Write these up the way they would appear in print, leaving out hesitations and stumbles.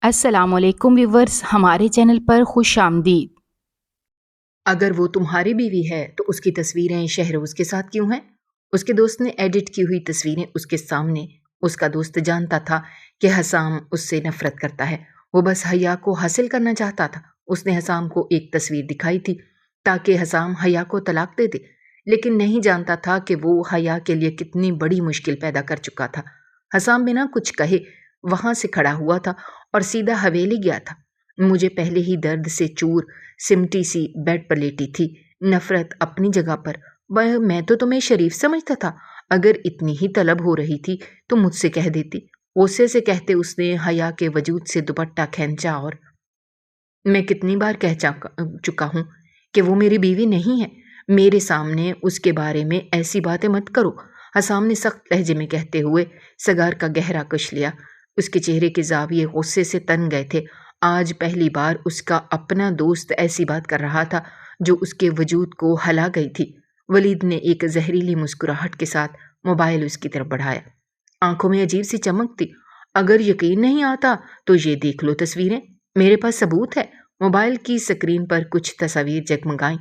السلام علیکم ویورز، ہمارے چینل پر خوش آمدید۔ اگر وہ تمہاری بیوی ہے تو اس کی تصویریں شہروز کے ساتھ کیوں ہیں؟ اس کے دوست نے ایڈٹ کی ہوئی تصویریں اس کے سامنے۔ اس کا دوست جانتا تھا کہ حسام اس سے نفرت کرتا ہے، وہ بس حیا کو حاصل کرنا چاہتا تھا۔ اس نے حسام کو ایک تصویر دکھائی تھی تاکہ حسام حیا کو طلاق دے دے، لیکن نہیں جانتا تھا کہ وہ حیا کے لیے کتنی بڑی مشکل پیدا کر چکا تھا۔ حسام بنا کچھ کہے وہاں سے کھڑا ہوا تھا اور سیدھا حویلی گیا تھا۔ مجھے پہلے ہی درد سے چور سمٹی سی بیڈ پر لیٹی تھی، نفرت اپنی جگہ پر۔ میں تو تمہیں شریف سمجھتا تھا، اگر اتنی ہی طلب ہو رہی تھی تو مجھ سے کہہ دیتی۔ غصے سے کہتے اس نے حیا کے وجود سے دوپٹہ کھینچا اور میں کتنی بار کہہ چکا ہوں کہ وہ میری بیوی نہیں ہے، میرے سامنے اس کے بارے میں ایسی باتیں مت کرو۔ حسام نے سخت لہجے میں کہتے ہوئے سگار کا گہرا کش لیا۔ اس کے چہرے کے زاویے غصے سے تن گئے تھے۔ آج پہلی بار اس کا اپنا دوست ایسی بات کر رہا تھا جو اس کے وجود کو ہلا گئی تھی۔ ولید نے ایک زہریلی مسکراہٹ کے ساتھ موبائل اس کی طرف بڑھایا۔ آنکھوں میں عجیب سی چمک تھی۔ اگر یقین نہیں آتا تو یہ دیکھ لو تصویریں، میرے پاس ثبوت ہے۔ موبائل کی سکرین پر کچھ تصاویر جگمگائیں۔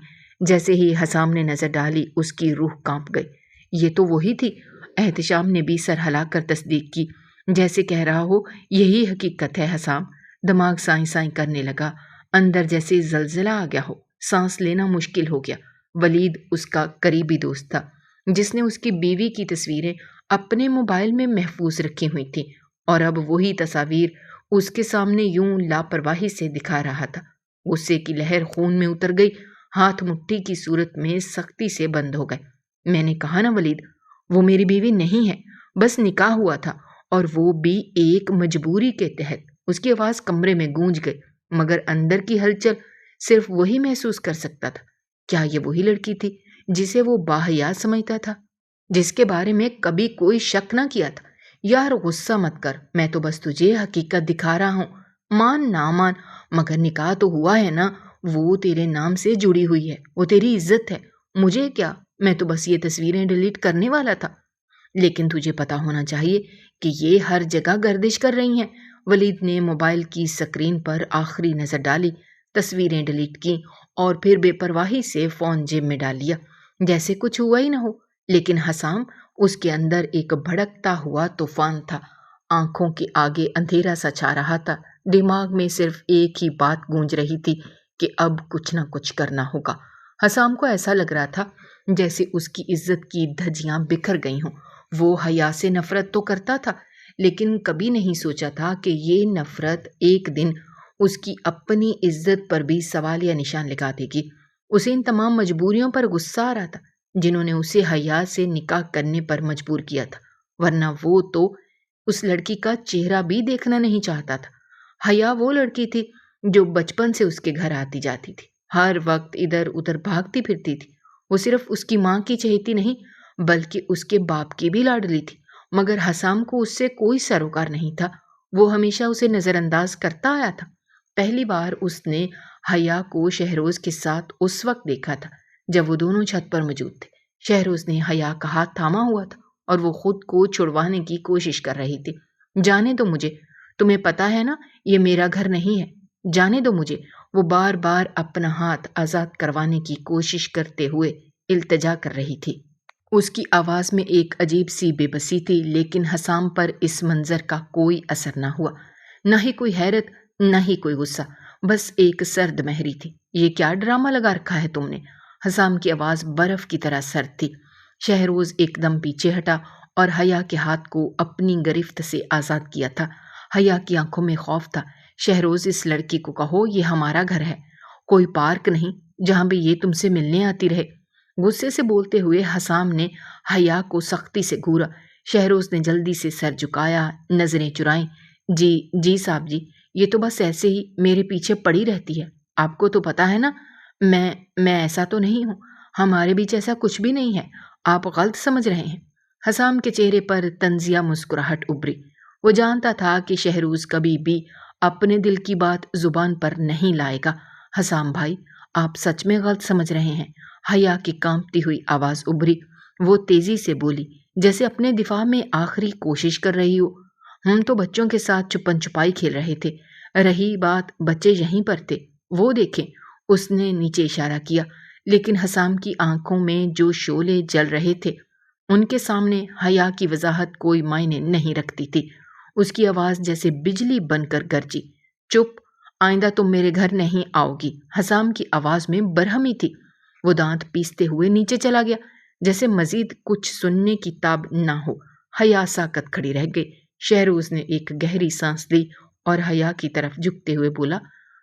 جیسے ہی حسام نے نظر ڈالی اس کی روح کانپ گئی۔ یہ تو وہی تھی۔ احتشام نے بھی سر ہلا کر تصدیق کی، جیسے کہہ رہا ہو یہی حقیقت ہے حسام۔ دماغ سائیں سائیں کرنے لگا، اندر جیسے زلزلہ آ گیا ہو، سانس لینا مشکل ہو گیا۔ ولید اس کا قریبی دوست تھا جس نے اس کی بیوی کی تصویریں اپنے موبائل میں محفوظ رکھی ہوئی تھیں، اور اب وہی تصاویر اس کے سامنے یوں لاپرواہی سے دکھا رہا تھا۔ غصے کی لہر خون میں اتر گئی، ہاتھ مٹھی کی صورت میں سختی سے بند ہو گئے۔ میں نے کہا نا ولید، وہ میری بیوی نہیں ہے، بس نکاح ہوا تھا، اور وہ بھی ایک مجبوری کے تحت۔ اس کی آواز کمرے میں گونج گئی، مگر اندر کی ہلچل صرف وہی محسوس کر سکتا تھا۔ کیا یہ وہی لڑکی تھی جسے وہ باحیا سمجھتا تھا، جس کے بارے میں کبھی کوئی شک نہ کیا تھا؟ یار غصہ مت کر، میں تو بس تجھے حقیقت دکھا رہا ہوں، مان نہ مان، مگر نکاح تو ہوا ہے نا، وہ تیرے نام سے جڑی ہوئی ہے، وہ تیری عزت ہے۔ مجھے کیا، میں تو بس یہ تصویریں ڈیلیٹ کرنے والا تھا۔ لیکن تجھے پتا ہونا چاہیے کہ یہ ہر جگہ گردش کر رہی ہیں۔ ولید نے موبائل کی سکرین پر آخری نظر ڈالی، تصویریں ڈیلیٹ کی اور پھر بے پرواہی سے فون جیب میں ڈال لیا، جیسے کچھ ہوا ہی نہ ہو۔ لیکن حسام، اس کے اندر ایک بھڑکتا ہوا طوفان تھا۔ آنکھوں کے آگے اندھیرا سا چھا رہا تھا، دماغ میں صرف ایک ہی بات گونج رہی تھی کہ اب کچھ نہ کچھ کرنا ہوگا۔ حسام کو ایسا لگ رہا تھا جیسے اس کی عزت کی دھجیاں بکھر گئی ہوں۔ وہ حیا سے نفرت تو کرتا تھا، لیکن کبھی نہیں سوچا تھا کہ یہ نفرت ایک دن اس کی اپنی عزت پر بھی سوالیہ نشان لگا دے گی۔ اسے ان تمام مجبوریوں پر غصہ آ رہا تھا جنہوں نے اسے حیا سے نکاح کرنے پر مجبور کیا تھا، ورنہ وہ تو اس لڑکی کا چہرہ بھی دیکھنا نہیں چاہتا تھا۔ حیا وہ لڑکی تھی جو بچپن سے اس کے گھر آتی جاتی تھی، ہر وقت ادھر ادھر بھاگتی پھرتی تھی۔ وہ صرف اس کی ماں کی چہیتی نہیں بلکہ اس کے باپ کی بھی لاڈلی تھی، مگر حسام کو اس سے کوئی سروکار نہیں تھا۔ وہ ہمیشہ اسے نظر انداز کرتا آیا تھا۔ پہلی بار اس نے حیا کو شہروز کے ساتھ اس وقت دیکھا تھا جب وہ دونوں چھت پر موجود تھے۔ شہروز نے حیا کا ہاتھ تھاما ہوا تھا اور وہ خود کو چھڑوانے کی کوشش کر رہی تھی۔ جانے دو مجھے، تمہیں پتا ہے نا یہ میرا گھر نہیں ہے، جانے دو مجھے، وہ بار بار اپنا ہاتھ آزاد کروانے کی کوشش کرتے ہوئے التجا کر رہی تھی۔ اس کی آواز میں ایک عجیب سی بے بسی تھی، لیکن حسام پر اس منظر کا کوئی اثر نہ ہوا، نہ ہی کوئی حیرت، نہ ہی کوئی غصہ، بس ایک سرد مہری تھی۔ یہ کیا ڈرامہ لگا رکھا ہے تم نے؟ حسام کی آواز برف کی طرح سرد تھی۔ شہروز ایک دم پیچھے ہٹا اور حیا کے ہاتھ کو اپنی گرفت سے آزاد کیا تھا۔ حیا کی آنکھوں میں خوف تھا۔ شہروز، اس لڑکی کو کہو یہ ہمارا گھر ہے، کوئی پارک نہیں جہاں بھی یہ تم سے ملنے آتی رہے۔ غصے سے بولتے ہوئے حسام نے حیا کو سختی سے گھورا۔ شہروز نے جلدی سے سر جھکایا، نظریں چرائیں۔ جی صاحب جی، یہ تو بس ایسے ہی میرے پیچھے پڑی رہتی ہے، آپ کو تو پتا ہے نا میں ایسا تو نہیں ہوں، ہمارے بیچ ایسا کچھ بھی نہیں ہے، آپ غلط سمجھ رہے ہیں۔ حسام کے چہرے پر طنزیہ مسکراہٹ ابھری۔ وہ جانتا تھا کہ شہروز کبھی بھی اپنے دل کی بات زبان پر نہیں لائے گا۔ حسام بھائی، آپ سچ میں غلط سمجھ رہے ہیں، حیا کی کانپتی ہوئی آواز ابھری۔ وہ تیزی سے بولی، جیسے اپنے دفاع میں آخری کوشش کر رہی ہو۔ ہم تو بچوں کے ساتھ چھپن چھپائی کھیل رہے تھے، رہی بات بچے یہیں پر تھے، وہ دیکھیں۔ اس نے نیچے اشارہ کیا، لیکن حسام کی آنکھوں میں جو شعلے جل رہے تھے ان کے سامنے حیا کی وضاحت کوئی معنی نہیں رکھتی تھی۔ اس کی آواز جیسے بجلی بن کر گرجی، چپ، آئندہ تم میرے گھر نہیں آؤ گی۔ حسام کی آواز میں برہمی تھی۔ وہ دانت پیستے ہوئے نیچے چلا گیا، جیسے مزید کچھ سننے کی تاب نہ ہو۔ حیا ساکت کھڑی رہ گئی۔ شہروز نے ایک گہری سانس لی اور حیا کی طرف جھکتے ہوئے بولا،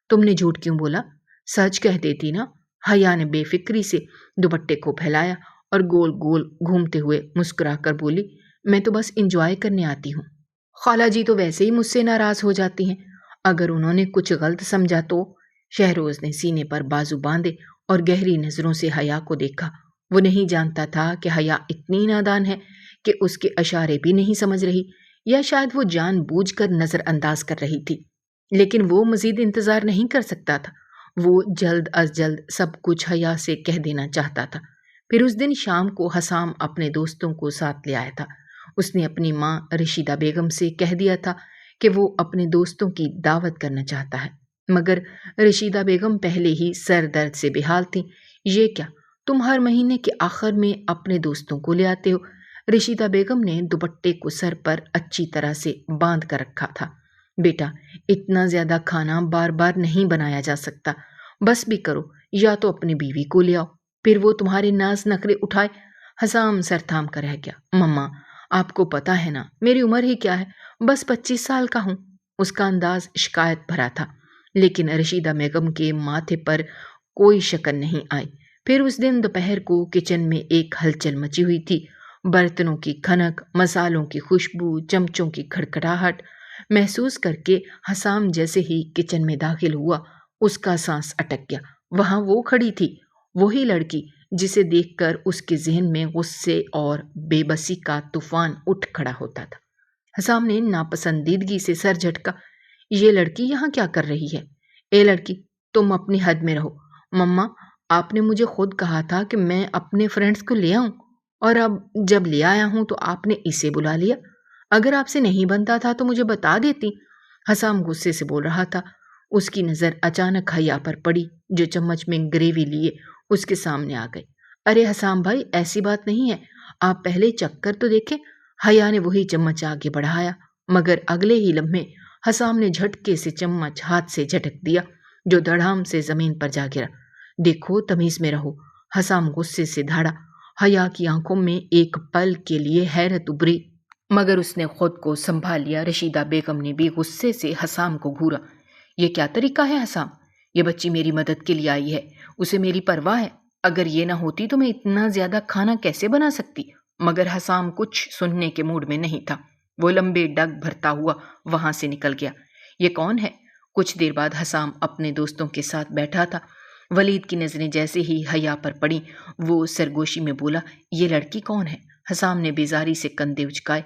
تم نے جھوٹ کیوں بولا؟ سچ کہہ دیتی نا۔ حیا نے بے فکری سے دوپٹے کو پھیلایا اور گول گول گھومتے ہوئے مسکرا کر بولی، میں تو بس انجوائے کرنے آتی ہوں۔ خالہ جی تو ویسے ہی مجھ سے ناراض ہو جاتی ہیں، اگر انہوں نے کچھ غلط سمجھا تو۔ شہروز نے سینے پر بازو باندھے اور گہری نظروں سے حیا کو دیکھا۔ وہ نہیں جانتا تھا کہ حیا اتنی نادان ہے کہ اس کے اشارے بھی نہیں سمجھ رہی، یا شاید وہ جان بوجھ کر نظر انداز کر رہی تھی، لیکن وہ مزید انتظار نہیں کر سکتا تھا۔ وہ جلد از جلد سب کچھ حیا سے کہہ دینا چاہتا تھا۔ پھر اس دن شام کو حسام اپنے دوستوں کو ساتھ لے آیا تھا۔ اس نے اپنی ماں رشیدہ بیگم سے کہہ دیا تھا کہ وہ اپنے دوستوں کی دعوت کرنا چاہتا ہے، مگر رشیدہ بیگم پہلے ہی سر درد سے بحال تھیں۔ یہ کیا، تم ہر مہینے کے آخر میں اپنے دوستوں کو لے آتے ہو؟ رشیدہ بیگم نے دوپٹے کو سر پر اچھی طرح سے باندھ کر رکھا تھا۔ بیٹا، اتنا زیادہ کھانا بار بار نہیں بنایا جا سکتا، بس بھی کرو، یا تو اپنی بیوی کو لے آؤ، پھر وہ تمہارے ناز نخرے اٹھائے۔ حسام سر تھام کر رہ گیا۔ مما، آپ کو پتا ہے نا میری عمر ہی کیا ہے، بس 25 سال کا ہوں۔ اس کا انداز شکایت بھرا تھا، لیکن رشیدہ بیگم کے ماتھے پر کوئی شکن نہیں آئی۔ پھر اس دن دوپہر کو کچن میں ایک ہلچل مچی ہوئی تھی۔ برتنوں کی کھنک، مسالوں کی خوشبو، چمچوں کی کھڑکھڑاہٹ محسوس کر کے حسام جیسے ہی کچن میں داخل ہوا، اس کا سانس اٹک گیا۔ وہاں وہ کھڑی تھی، وہی لڑکی جسے دیکھ کر اس کے ذہن میں غصے اور بے بسی کا طوفان اٹھ کھڑا ہوتا تھا۔ حسام نے ناپسندیدگی سے سر جھٹکا۔ یہ لڑکی یہاں کیا کر رہی ہے؟ اے لڑکی، تم اپنی حد میں رہو۔ مما، آپ نے مجھے خود کہا تھا کہ میں اپنے فرینڈز کو لے آؤں، اور اب جب لے آیا ہوں تو آپ نے اسے بلا لیا۔ اگر آپ سے نہیں بنتا تھا تو مجھے بتا دیتی۔ حسام غصے سے بول رہا تھا۔ اس کی نظر اچانک حیا پر پڑی، جو چمچ میں گریوی لیے اس کے سامنے آ گئی۔ ارے حسام بھائی، ایسی بات نہیں ہے، آپ پہلے چکھ کر تو دیکھیں۔ حیا نے وہی چمچ آگے بڑھایا، مگر اگلے ہی لمحے حسام نے جھٹکے سے چمچ ہاتھ سے جھٹک دیا، جو دڑام سے زمین پر جا گرا۔ دیکھو، تمیز میں رہو، حسام غصے سے دھاڑا۔ حیا کی آنکھوں میں ایک پل کے لیے حیرت ابھری، مگر اس نے خود کو سنبھال لیا۔ رشیدہ بیگم نے بھی غصے سے حسام کو گھورا۔ یہ کیا طریقہ ہے حسام؟ یہ بچی میری مدد کے لیے آئی ہے، اسے میری پرواہ ہے۔ اگر یہ نہ ہوتی تو میں اتنا زیادہ کھانا کیسے بنا سکتی؟ مگر حسام کچھ سننے کے موڈ میں نہیں تھا۔ وہ لمبے ڈگ بھرتا ہوا وہاں سے نکل گیا۔ یہ کون ہے؟ کچھ دیر بعد حسام اپنے دوستوں کے ساتھ بیٹھا تھا۔ ولید کی نظریں جیسے ہی حیا پر پڑیں، وہ سرگوشی میں بولا، یہ لڑکی کون ہے؟ حسام نے بیزاری سے کندھے اچکائے۔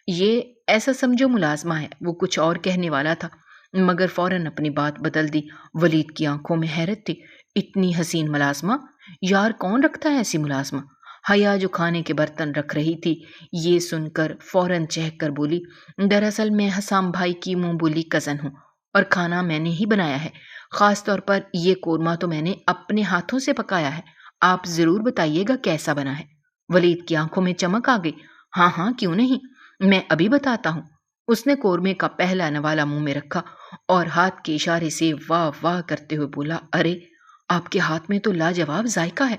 یہ ایسا سمجھو ملازمہ ہے۔ وہ کچھ اور کہنے والا تھا، مگر فوراً اپنی بات بدل دی۔ ولید کی آنکھوں میں حیرت تھی۔ اتنی حسین ملازمہ؟ یار، کون رکھتا ہے ایسی ملازمہ؟ حیا جو کھانے کے برتن رکھ رہی تھی، یہ سن کر فوراً چہک کر بولی، دراصل میں حسام بھائی کی منہ بولی کزن ہوں، اور کھانا میں نے ہی بنایا ہے۔ خاص طور پر یہ قورمہ تو میں نے اپنے ہاتھوں سے پکایا ہے۔ آپ ضرور بتائیے گا کیسا بنا ہے۔ ولید کی آنکھوں میں چمک آ گئی۔ ہاں ہاں، کیوں نہیں، میں ابھی بتاتا ہوں۔ اس نے قورمے کا پہلا نوالا منہ میں رکھا اور ہاتھ کے اشارے سے واہ واہ کرتے ہوئے بولا، ارے، آپ کے ہاتھ میں تو لاجواب ذائقہ ہے۔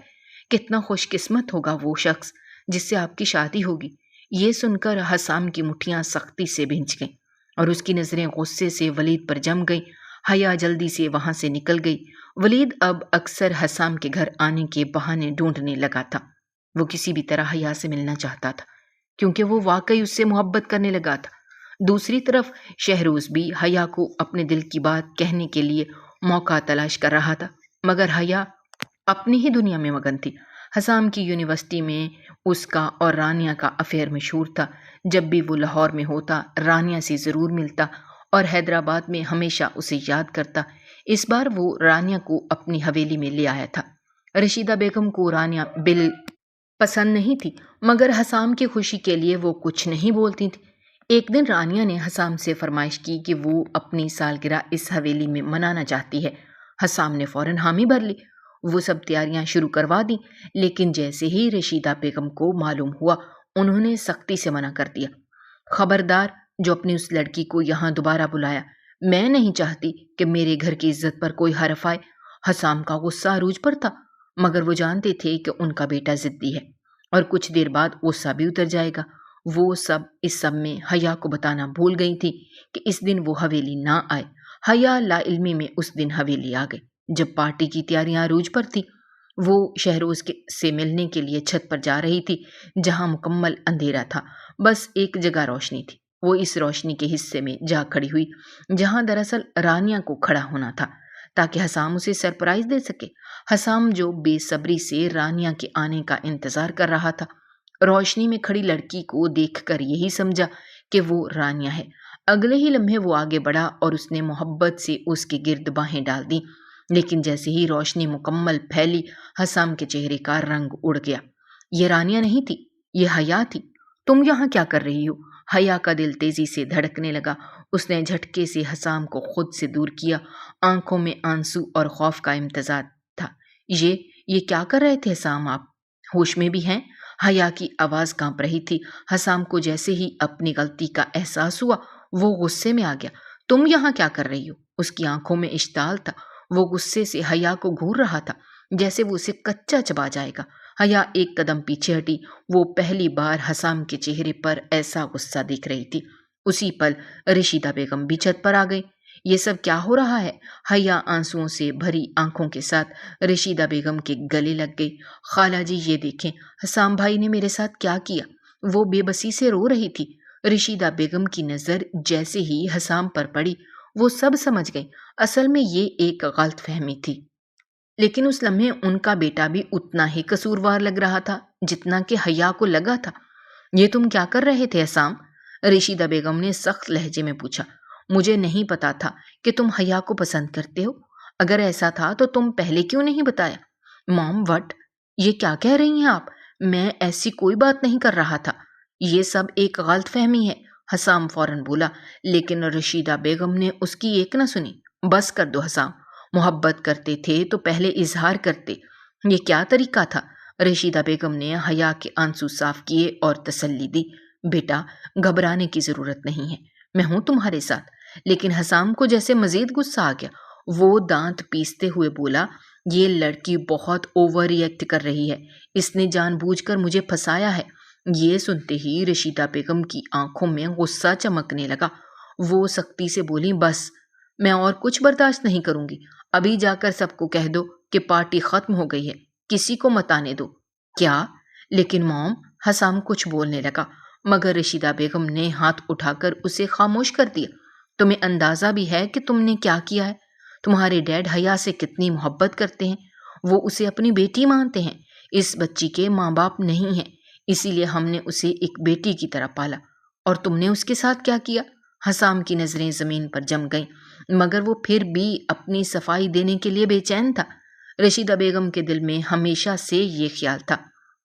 کتنا خوش قسمت ہوگا وہ شخص جس سے آپ کی شادی ہوگی۔ یہ سن کر حسام کی مٹھیاں سختی سے بھینچ گئیں اور اس کی نظریں غصے سے ولید پر جم گئیں۔ حیا جلدی سے وہاں سے نکل گئی۔ ولید اب اکثر حسام کے گھر آنے کے بہانے ڈھونڈنے لگا تھا۔ وہ کسی بھی طرح حیا سے ملنا چاہتا تھا، کیونکہ وہ واقعی اس سے محبت کرنے لگا تھا۔ دوسری طرف شہروز بھی حیا کو اپنے دل کی بات کہنے کے لیے موقع تلاش کر رہا تھا، مگر حیا اپنی ہی دنیا میں مگن تھی۔ حسام کی یونیورسٹی میں اس کا اور رانیہ کا افیئر مشہور تھا۔ جب بھی وہ لاہور میں ہوتا، رانیہ سے ضرور ملتا اور حیدرآباد میں ہمیشہ اسے یاد کرتا۔ اس بار وہ رانیہ کو اپنی حویلی میں لے آیا تھا۔ رشیدہ بیگم کو رانیہ پسند نہیں تھی، مگر حسام کی خوشی کے لیے وہ کچھ نہیں بولتی تھی۔ ایک دن رانیہ نے حسام سے فرمائش کی کہ وہ اپنی سالگرہ اس حویلی میں منانا چاہتی ہے۔ حسام نے فوراً حامی بھر لی۔ وہ سب تیاریاں شروع کروا دیں، لیکن جیسے ہی رشیدہ بیگم کو معلوم ہوا انہوں نے سختی سے منع کر دیا۔ خبردار، جو اپنی اس لڑکی کو یہاں دوبارہ بلایا، میں نہیں چاہتی کہ میرے گھر کی عزت پر کوئی حرف آئے۔ حسام کا غصہ عروج پر تھا، مگر وہ جانتے تھے کہ ان کا بیٹا ضدی ہے اور کچھ دیر بعد غصہ بھی اتر جائے گا۔ وہ سب اس سب میں حیا کو بتانا بھول گئی تھی کہ اس دن وہ حویلی نہ آئے۔ حیا لا علمی میں اس دن حویلی آ گئی جب پارٹی کی تیاریاں عروج پر تھی۔ وہ شہروز سے ملنے کے لیے چھت پر جا رہی تھی جہاں مکمل اندھیرا تھا، بس ایک جگہ روشنی تھی۔ وہ اس روشنی کے حصے میں جا کھڑی ہوئی جہاں دراصل رانیہ کو کھڑا ہونا تھا تاکہ حسام اسے سرپرائز دے سکے۔ حسام جو بے صبری سے رانیہ کے آنے کا انتظار کر رہا تھا، روشنی میں کھڑی لڑکی کو دیکھ کر یہی سمجھا کہ وہ رانیہ ہے۔ اگلے ہی لمحے وہ آگے بڑھا اور اس نے محبت سے اس کے گرد باہیں ڈال دیں، لیکن جیسے ہی روشنی مکمل پھیلی حسام کے چہرے کا رنگ اڑ گیا۔ یہ رانیہ نہیں تھی، یہ حیا تھی۔ تم یہاں کیا کر رہی ہو؟ حیا کا دل تیزی سے دھڑکنے لگا۔ اس نے جھٹکے سے حسام کو خود سے دور کیا، آنکھوں میں آنسو اور خوف کا امتزاج تھا۔ یہ کیا کر رہے تھے حسام؟ آپ ہوش میں بھی ہیں؟ حیا کی آواز کانپ رہی تھی۔ حسام کو جیسے ہی اپنی غلطی کا احساس ہوا وہ غصے میں آ گیا۔ تم یہاں کیا کر رہی ہو؟ اس کی آنکھوں میں اشتعال تھا۔ وہ غصے سے حیا کو گھور رہا تھا جیسے وہ اسے کچا چبا جائے گا۔ حیا ایک قدم پیچھے ہٹی۔ وہ پہلی بار حسام کے چہرے پر ایسا غصہ دیکھ رہی تھی۔ اسی پل رشیدہ بیگم بھی چھت پر آ گئی۔ یہ سب کیا ہو رہا ہے؟ حیا آنسوؤں سے بھری آنکھوں کے ساتھ رشیدہ بیگم کے گلے لگ گئی۔ خالہ جی، یہ دیکھیں حسام بھائی نے میرے ساتھ کیا کیا۔ وہ بے بسی سے رو رہی تھی۔ رشیدہ بیگم کی نظر جیسے ہی حسام پر پڑی وہ سب سمجھ گئی۔ اصل میں یہ ایک غلط فہمی تھی، لیکن اس لمحے ان کا بیٹا بھی اتنا ہی قصوروار لگ رہا تھا جتنا کہ حیا کو لگا تھا۔ یہ تم کیا کر رہے تھے حسام؟ رشیدہ بیگم نے سخت لہجے میں پوچھا۔ مجھے نہیں پتا تھا کہ تم حیا کو پسند کرتے ہو۔ اگر ایسا تھا تو تم پہلے کیوں نہیں بتایا؟ مام وٹ، یہ کیا کہہ رہی ہیں آپ؟ میں ایسی کوئی بات نہیں کر رہا تھا۔ یہ سب ایک غلط فہمی ہے، حسام فوراً بولا، لیکن رشیدہ بیگم نے اس کی ایک نہ سنی۔ بس کر دو حسام، محبت کرتے تھے تو پہلے اظہار کرتے۔ یہ کیا طریقہ تھا؟ رشیدہ بیگم نے حیا کے آنسو صاف کیے اور تسلی دی۔ بیٹا، گھبرانے کی ضرورت نہیں ہے، میں ہوں تمہارے ساتھ۔ لیکن حسام کو جیسے مزید غصہ آ گیا۔ وہ دانت پیستے ہوئے بولا، یہ لڑکی بہت اوور ری ایکٹ کر رہی ہے، اس نے جان بوجھ کر مجھے پھنسایا ہے۔ یہ سنتے ہی رشیدہ بیگم کی آنکھوں میں غصہ چمکنے لگا۔ وہ سختی سے بولی، بس، میں اور کچھ برداشت نہیں کروں گی۔ ابھی جا کر سب کو کہہ دو کہ پارٹی ختم ہو گئی ہے، کسی کو مت آنے دو۔ کیا؟ لیکن موم، حسام کچھ بولنے لگا مگر رشیدہ بیگم نے ہاتھ اٹھا کر اسے خاموش کر دیا۔ تمہیں اندازہ بھی ہے کہ تم نے کیا کیا ہے؟ تمہارے ڈیڈ حیا سے کتنی محبت کرتے ہیں، وہ اسے اپنی بیٹی مانتے ہیں۔ اس بچی کے ماں باپ نہیں ہیں، اسی لیے ہم نے اسے ایک بیٹی کی طرح پالا، اور تم نے اس کے ساتھ کیا کیا؟ حسام کی نظریں زمین پر جم گئیں مگر وہ پھر بھی اپنی صفائی دینے کے لیے بے چین تھا۔ رشیدہ بیگم کے دل میں ہمیشہ سے یہ خیال تھا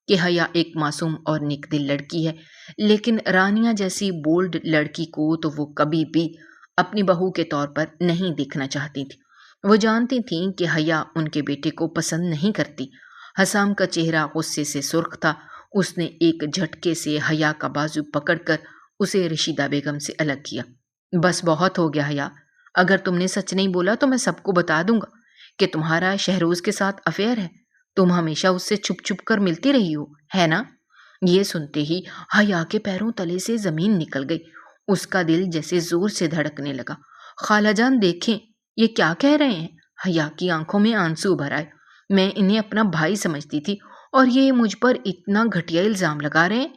کہ حیا ایک معصوم اور نیک دل لڑکی ہے، لیکن رانیہ جیسی بولڈ لڑکی کو تو وہ کبھی بھی اپنی بہو کے طور پر نہیں دیکھنا چاہتی تھی۔ وہ جانتی تھیں کہ حیا ان کے بیٹے کو پسند نہیں کرتی۔ حسام کا چہرہ غصے سے سرخ تھا۔ اس نے ایک جھٹکے سے حیا کا بازو پکڑ کر اسے رشیدہ بیگم سے الگ کیا۔ بس بہت ہو گیا حیا، اگر تم نے سچ نہیں بولا تو میں سب کو بتا دوں گا کہ تمہارا شہروز کے ساتھ افیئر ہے۔ تم ہمیشہ اس سے چھپ چھپ کر ملتی رہی ہو، ہے نا؟ یہ سنتے ہی حیا کے پیروں تلے سے زمین نکل گئی۔ اس کا دل جیسے زور سے دھڑکنے لگا۔ خالہ جان دیکھیں، یہ کیا کہہ رہے ہیں؟ حیا کی آنکھوں میں آنسو بھر آئے۔ میں انہیں اپنا بھائی سمجھتی تھی اور یہ مجھ پر اتنا گھٹیا الزام لگا رہے ہیں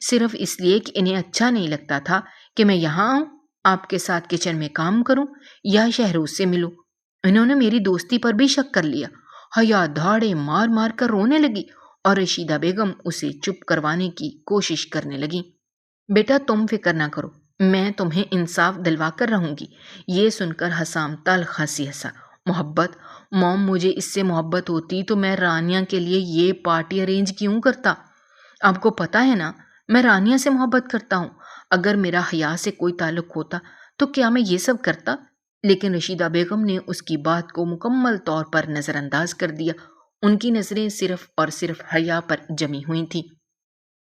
صرف اس لیے کہ انہیں اچھا نہیں لگتا تھا کہ میں یہاں آؤں، آپ کے ساتھ کچن میں کام کروں یا شہروز سے ملوں۔ انہوں نے میری دوستی پر بھی شک کر لیا۔ حیا دھاڑے مار مار کر رونے لگی اور رشیدہ بیگم اسے چپ کروانے کی کوشش کرنے لگی۔ بیٹا تم فکر نہ کرو، میں تمہیں انصاف دلوا کر رہوں گی۔ یہ سن کر حسام تلخ ہنسی ہنسا۔ محبت؟ موم، مجھے اس سے محبت ہوتی تو میں رانیہ کے لیے یہ پارٹی ارینج کیوں کرتا؟ آپ کو پتا ہے نا میں رانیہ سے محبت کرتا ہوں۔ اگر میرا حیا سے کوئی تعلق ہوتا تو کیا میں یہ سب کرتا؟ لیکن رشیدہ بیگم نے اس کی بات کو مکمل طور پر نظر انداز کر دیا۔ ان کی نظریں صرف اور صرف حیا پر جمی ہوئی تھیں۔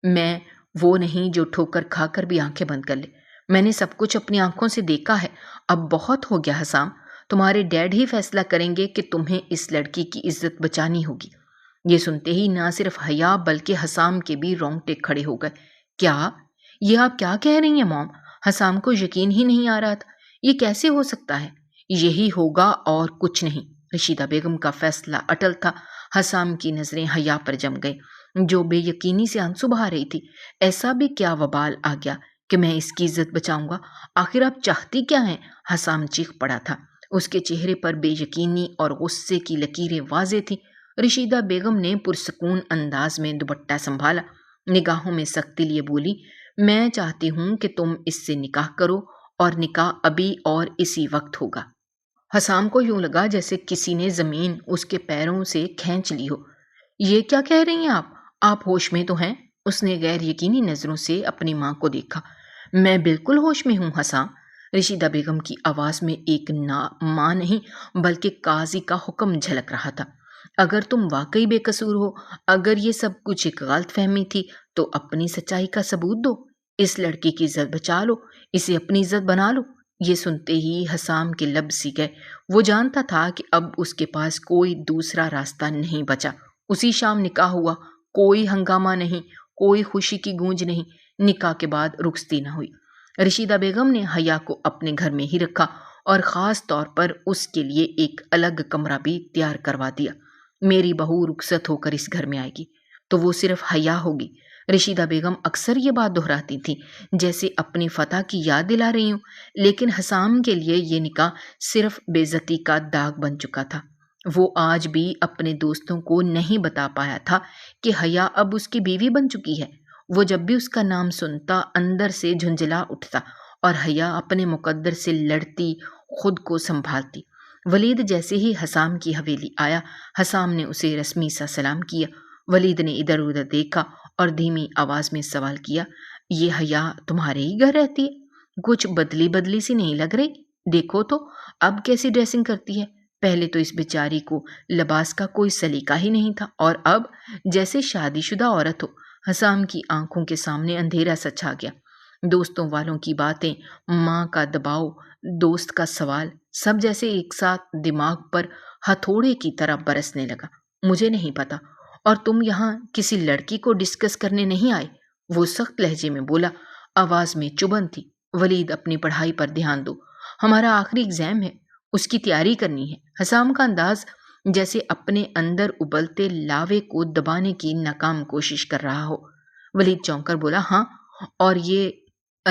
میں وہ نہیں جو ٹھوکر کھا کر بھی آنکھیں بند کر لے۔ میں نے سب کچھ اپنی آنکھوں سے دیکھا ہے۔ اب بہت ہو گیا حسام، تمہارے ڈیڈ ہی فیصلہ کریں گے کہ تمہیں اس لڑکی کی عزت بچانی ہوگی۔ یہ سنتے ہی نہ صرف حیا بلکہ حسام کے بھی رونگٹے کھڑے ہو گئے۔ کیا؟ یہ آپ کیا کہہ رہی ہیں موم؟ حسام کو یقین ہی نہیں آ رہا تھا۔ یہ کیسے ہو سکتا ہے؟ یہی ہوگا اور کچھ نہیں۔ رشیدہ بیگم کا فیصلہ اٹل تھا۔ حسام کی نظریں حیا پر جم گئیں جو بے یقینی سے آنسو بہا رہی تھی۔ ایسا بھی کیا وبال آ گیا کہ میں اس کی عزت بچاؤں گا؟ آخر آپ چاہتی کیا ہیں؟ حسام چیخ پڑا تھا۔ اس کے چہرے پر بے یقینی اور غصے کی لکیریں واضح تھیں۔ رشیدہ بیگم نے پرسکون انداز میں دوپٹہ سنبھالا، نگاہوں میں سختی لیے بولی، میں چاہتی ہوں کہ تم اس سے نکاح کرو اور نکاح ابھی اور اسی وقت ہوگا۔ حسام کو یوں لگا جیسے کسی نے زمین اس کے پیروں سے کھینچ لی ہو۔ یہ کیا کہہ رہی ہیں آپ ہوش میں تو ہیں؟ اس نے غیر یقینی نظروں سے اپنی ماں کو دیکھا۔ میں بالکل ہوش میں ہوں حسام۔ رشیدہ بیگم کی آواز میں ایک ماں نہیں بلکہ قاضی کا حکم جھلک رہا تھا۔ اگر تم واقعی بے قصور ہو، اگر یہ سب کچھ ایک غلط فہمی تھی تو اپنی سچائی کا ثبوت دو۔ اس لڑکی کی عزت بچا لو، اسے اپنی عزت بنا لو۔ یہ سنتے ہی حسام کے لب سی گئے۔ وہ جانتا تھا کہ اب اس کے پاس کوئی دوسرا راستہ نہیں بچا۔ اسی شام نکاح ہوا۔ کوئی ہنگامہ نہیں، کوئی خوشی کی گونج نہیں۔ نکاح کے بعد رخصتی نہ ہوئی۔ رشیدہ بیگم نے حیا کو اپنے گھر میں ہی رکھا اور خاص طور پر اس کے لیے ایک الگ کمرہ بھی تیار کروا دیا۔ میری بہو رخصت ہو کر اس گھر میں آئے گی تو وہ صرف حیا ہوگی۔ رشیدہ بیگم اکثر یہ بات دہراتی تھی جیسے اپنی فتح کی یاد دلا رہی ہوں، لیکن حسام کے لیے یہ نکاح صرف بے عزتی کا داغ بن چکا تھا۔ وہ آج بھی اپنے دوستوں کو نہیں بتا پایا تھا کہ حیا اب اس کی بیوی بن چکی ہے۔ وہ جب بھی اس کا نام سنتا اندر سے جھنجھلا اٹھتا اور حیا اپنے مقدر سے لڑتی، خود کو سنبھالتی۔ ولید جیسے ہی حسام کی حویلی آیا، حسام نے اسے رسمی سا سلام کیا۔ ولید نے ادھر ادھر دیکھا اور دھیمی آواز میں سوال کیا، یہ حیا تمہارے ہی گھر رہتی ہے؟ کچھ بدلی سی نہیں لگ رہی؟ دیکھو تو اب کیسی ڈریسنگ کرتی ہے۔ پہلے تو اس بیچاری کو لباس کا کوئی سلیقہ ہی نہیں تھا اور اب جیسے شادی شدہ عورت ہو۔ حسام کی آنکھوں کے سامنے اندھیرا سا چھا گیا۔ دوستوں والوں کی باتیں، ماں کا دباؤ، دوست کا سوال، سب جیسے ایک ساتھ دماغ پر ہتھوڑے کی طرح برسنے لگا۔ مجھے نہیں پتا، اور تم یہاں کسی لڑکی کو ڈسکس کرنے نہیں آئے؟ وہ سخت لہجے میں بولا، آواز میں چبھن تھی۔ ولید اپنی پڑھائی پر دھیان دو، ہمارا آخری ایگزام ہے، اس کی تیاری کرنی ہے۔ حسام کا انداز جیسے اپنے اندر ابلتے لاوے کو دبانے کی ناکام کوشش کر رہا ہو۔ ولید چونک کر بولا، ہاں، اور یہ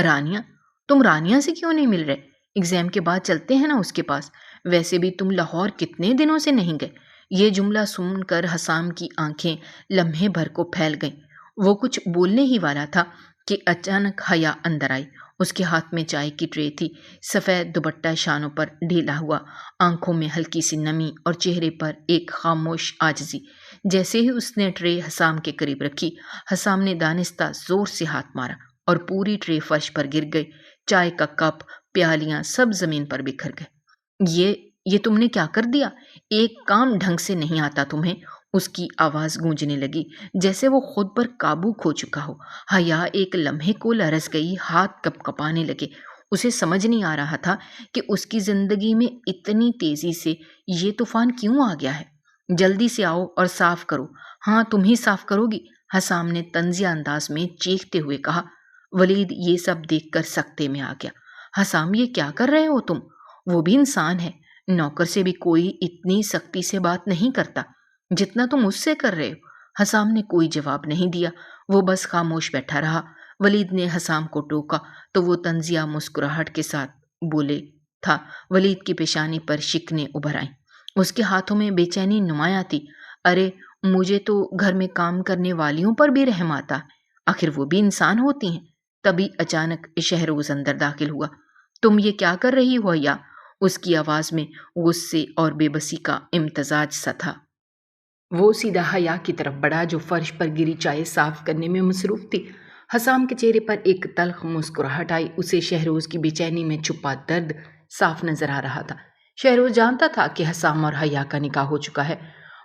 رانیہ، تم رانیہ سے کیوں نہیں مل رہے؟ ایگزام کے بعد چلتے ہیں نا اس کے پاس، ویسے بھی تم لاہور کتنے دنوں سے نہیں گئے۔ یہ جملہ سن کر حسام کی آنکھیں لمحے بھر کو پھیل گئیں۔ وہ کچھ بولنے ہی والا تھا کہ اچانک حیا اندر آئی۔ اس کے ہاتھ میں چائے کی ٹرے تھی، سفید دوپٹہ شانوں پر ڈھیلا ہوا، آنکھوں میں ہلکی سی نمی اور چہرے پر ایک خاموش عاجزی۔ جیسے ہی اس نے ٹرے حسام کے قریب رکھی، حسام نے دانستہ زور سے ہاتھ مارا اور پوری ٹرے فرش پر گر گئی۔ چائے کا کپ، پیالیاں سب زمین پر بکھر گئے۔ یہ تم نے کیا کر دیا؟ ایک کام ڈھنگ سے نہیں آتا تمہیں؟ اس کی آواز گونجنے لگی جیسے وہ خود پر قابو کھو چکا ہو۔ حیا ایک لمحے کو لرز گئی، ہاتھ کپ کپانے لگے۔ اسے سمجھ نہیں آ رہا تھا کہ اس کی زندگی میں اتنی تیزی سے یہ طوفان کیوں آ گیا ہے۔ جلدی سے آؤ اور صاف کرو۔ ہاں، تم ہی صاف کرو گی، حسام نے طنزیہ انداز میں چیختے ہوئے کہا۔ ولید یہ سب دیکھ کر سکتے میں آ گیا۔ حسام، یہ کیا کر رہے ہو تم؟ وہ بھی انسان ہے، نوکر سے بھی کوئی اتنی سختی سے بات نہیں کرتا جتنا تم اس سے کر رہے ہو۔ حسام نے کوئی جواب نہیں دیا، وہ بس خاموش بیٹھا رہا۔ ولید نے حسام کو ٹوکا تو وہ طنزیہ مسکراہٹ کے ساتھ بولے تھا۔ ولید کی پیشانی پر شکنیں ابھر آئیں، اس کے ہاتھوں میں بے چینی نمایاں تھی۔ ارے، مجھے تو گھر میں کام کرنے والیوں پر بھی رحم آتا، آخر وہ بھی انسان ہوتی ہیں۔ تبھی اچانک شہروز اندر داخل ہوا۔ تم یہ کیا کر رہی ہو حیا؟ اس کی آواز میں غصے اور بے بسی کا امتزاج سا تھا۔ وہ سیدھا حیا کی طرف بڑھا جو فرش پر گری چائے صاف کرنے میں مصروف تھی۔ حسام کے چہرے پر ایک تلخ مسکراہٹ آئی. اسے شہروز کی بے چینی میں چھپا درد صاف نظر آ رہا تھا. شہروز جانتا تھا کہ حسام اور حیا کا نکاح ہو چکا ہے،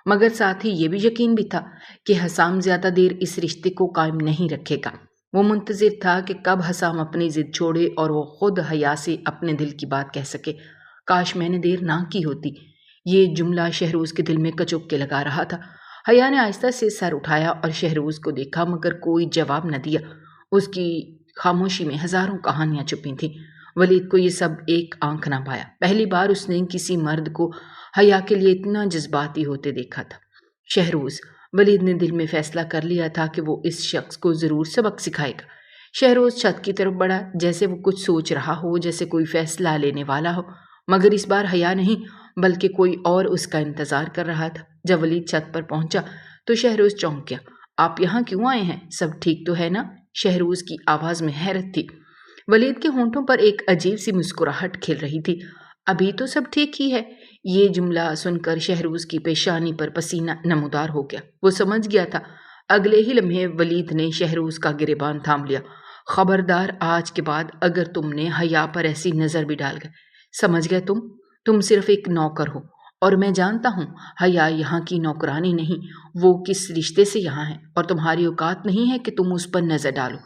مگر ساتھ ہی یہ بھی یقین بھی تھا کہ حسام زیادہ دیر اس رشتے کو قائم نہیں رکھے گا. وہ منتظر تھا کہ کب حسام اپنی ضد چھوڑے اور وہ خود حیا سے اپنے دل کی بات کہہ سکے. کاش میں نے دیر نہ کی ہوتی. یہ جملہ شہروز کے دل میں کچوک کے لگا رہا تھا. حیا نے آہستہ سے سر اٹھایا اور شہروز کو دیکھا، مگر کوئی جواب نہ دیا. اس کی خاموشی میں ہزاروں کہانیاں چھپی تھیں. ولید کو یہ سب ایک آنکھ نہ پایا. پہلی بار اس نے کسی مرد کو حیا کے لیے اتنا جذباتی ہوتے دیکھا تھا. شہروز. ولید نے دل میں فیصلہ کر لیا تھا کہ وہ اس شخص کو ضرور سبق سکھائے گا. شہروز چھت کی طرف بڑھا، جیسے وہ کچھ سوچ رہا ہو، جیسے کوئی فیصلہ لینے والا ہو، مگر اس بار حیا نہیں بلکہ کوئی اور اس کا انتظار کر رہا تھا. جب ولید چھت پر پہنچا تو شہروز چونک گیا. آپ یہاں کیوں آئے ہیں؟ سب ٹھیک تو ہے نا؟ شہروز کی آواز میں حیرت تھی. ولید کے ہونٹوں پر ایک عجیب سی مسکراہٹ کھل رہی تھی. ابھی تو سب ٹھیک ہی ہے. یہ جملہ سن کر شہروز کی پیشانی پر پسینہ نمودار ہو گیا. وہ سمجھ گیا تھا. اگلے ہی لمحے ولید نے شہروز کا گریبان تھام لیا. خبردار، آج کے بعد اگر تم نے حیا پر ایسی نظر بھی ڈال گئے، سمجھ گئے تم صرف ایک نوکر ہو، اور میں جانتا ہوں حیا یہاں کی نوکرانی نہیں. وہ کس رشتے سے یہاں ہے اور تمہاری اوقات نہیں ہے کہ تم اس پر نظر ڈالو.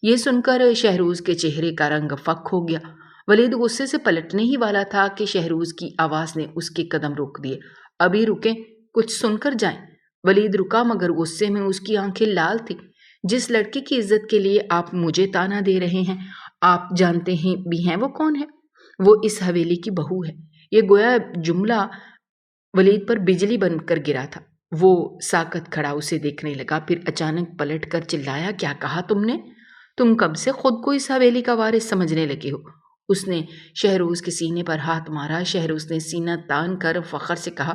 یہ سن کر شہروز کے چہرے کا رنگ فک ہو گیا. ولید غصے سے پلٹنے ہی والا تھا کہ شہروز کی آواز نے اس کے قدم روک دیے. ابھی رکیں، کچھ سن کر جائیں. ولید رکا، مگر غصے میں اس کی آنکھیں لال تھیں. جس لڑکی کی عزت کے لیے آپ مجھے تانا دے رہے ہیں، آپ جانتے ہیں بھی ہیں وہ کون ہے؟ وہ اس حویلی کی بہو ہے. یہ گویا جملہ ولید پر بجلی بن کر گرا تھا. وہ ساکت کھڑا اسے دیکھنے لگا، پھر اچانک پلٹ کر چلایا. کیا کہا تم نے؟ تم کب سے خود کو اس حویلی کا وارث سمجھنے لگے ہو؟ اس نے شہروز کے سینے پر ہاتھ مارا. شہروز نے سینہ تان کر فخر سے کہا،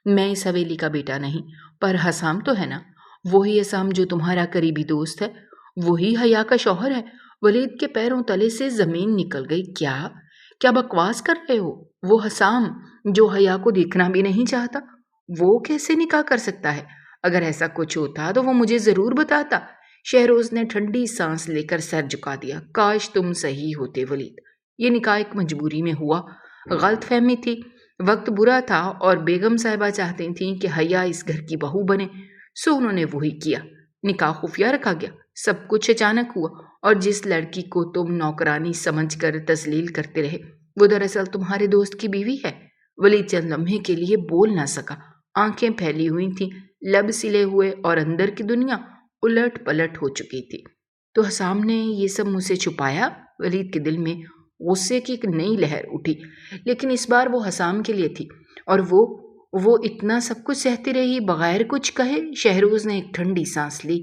میں اس حویلی کا بیٹا نہیں، پر حسام تو ہے نا. وہی حسام جو تمہارا قریبی دوست ہے، وہی حیا کا شوہر ہے. ولید کے پیروں تلے سے زمین نکل گئی. کیا بکواس کر رہے ہو؟ وہ حسام جو حیا کو دیکھنا بھی نہیں چاہتا، وہ کیسے نکاح کر سکتا ہے؟ اگر ایسا کچھ ہوتا تو وہ مجھے ضرور بتاتا. شہروز نے ٹھنڈی سانس لے کر سر جھکا دیا. کاش تم صحیح ہوتے ولید. یہ نکاح ایک مجبوری میں ہوا. غلط فہمی تھی. وقت برا تھا اور بیگم صاحبہ چاہتی تھیں کہ حیا اس گھر کی بہو بنے، سو انہوں نے وہی کیا. نکاح خفیہ رکھا گیا. سب کچھ اچانک ہوا، اور جس لڑکی کو تم نوکرانی سمجھ کر تذلیل کرتے رہے، وہ دراصل تمہارے دوست کی بیوی ہے. ولید چند لمحے کے لیے بول نہ سکا. آنکھیں پھیلی ہوئی تھیں، لب سلے ہوئے، اور اندر کی دنیا الٹ پلٹ ہو چکی تھی. تو حسام نے یہ سب مجھ سے چھپایا؟ ولید کے دل میں غصے کی ایک نئی لہر اٹھی، لیکن اس بار وہ حسام کے لیے تھی. اور وہ اتنا سب کچھ سہتی رہی بغیر کچھ کہے. شہروز نے ایک ٹھنڈی سانس لی.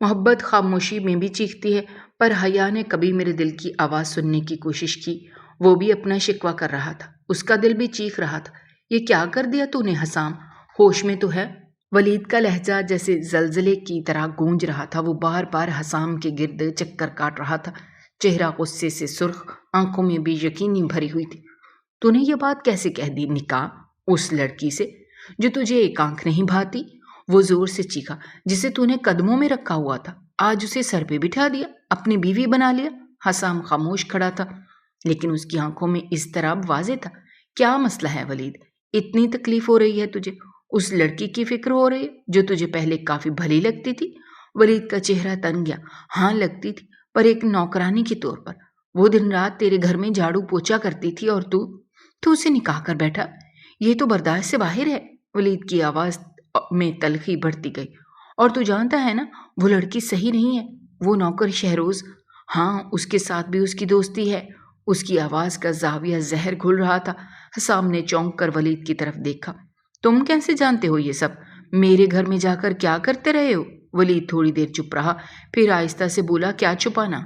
محبت خاموشی میں بھی چیختی ہے، پر حیا نے کبھی میرے دل کی آواز سننے کی کوشش کی. وہ بھی اپنا شکوہ کر رہا تھا، اس کا دل بھی چیخ رہا تھا. یہ کیا کر دیا تو نے حسام؟ ہوش میں تو ہے؟ ولید کا لہجہ جیسے زلزلے کی طرح گونج رہا تھا. وہ بار بار حسام کے گرد چکر کاٹ رہا تھا. چہرہ غصے سے سرخ، آنکھوں میں بھی یقینی بھری ہوئی تھی. تو نے یہ بات کیسے کہہ دی؟ نکاح اس لڑکی سے جو تجھے ایک آنکھ نہیں بھاتی؟ وہ زور سے چیخا. جسے تو نے قدموں میں رکھا ہوا تھا، آج اسے سر پہ بٹھا دیا، اپنی بیوی بنا لیا. حسام خاموش کھڑا تھا، لیکن اس کی آنکھوں میں اضطراب واضح تھا. کیا مسئلہ ہے ولید؟ اتنی تکلیف ہو رہی ہے تجھے؟ اس لڑکی کی فکر ہو رہی ہے جو تجھے پہلے کافی بھلی لگتی تھی؟ ولید کا چہرہ تن گیا. ہاں لگتی تھی، پر ایک نوکرانی کے طور پر. وہ دن رات تیرے گھر میں جھاڑو پوچھا کرتی تھی، اور تو اسے نکاح کر بیٹھا. یہ تو برداشت سے باہر ہے. ولید کی آواز میں تلخی بڑھتی گئی. اور تو جانتا ہے نا وہ لڑکی صحیح نہیں ہے. وہ نوکر شہروز، ہاں اس کے ساتھ بھی اس کی دوستی ہے. اس کی آواز کا زاویہ زہر گھل رہا تھا. حسام نے چونک کر ولید کی طرف دیکھا. تم کیسے جانتے ہو یہ سب؟ میرے گھر میں جا کر کیا کرتے رہے ہو؟ ولید تھوڑی دیر چپ رہا، پھر آہستہ سے بولا، کیا چھپانا؟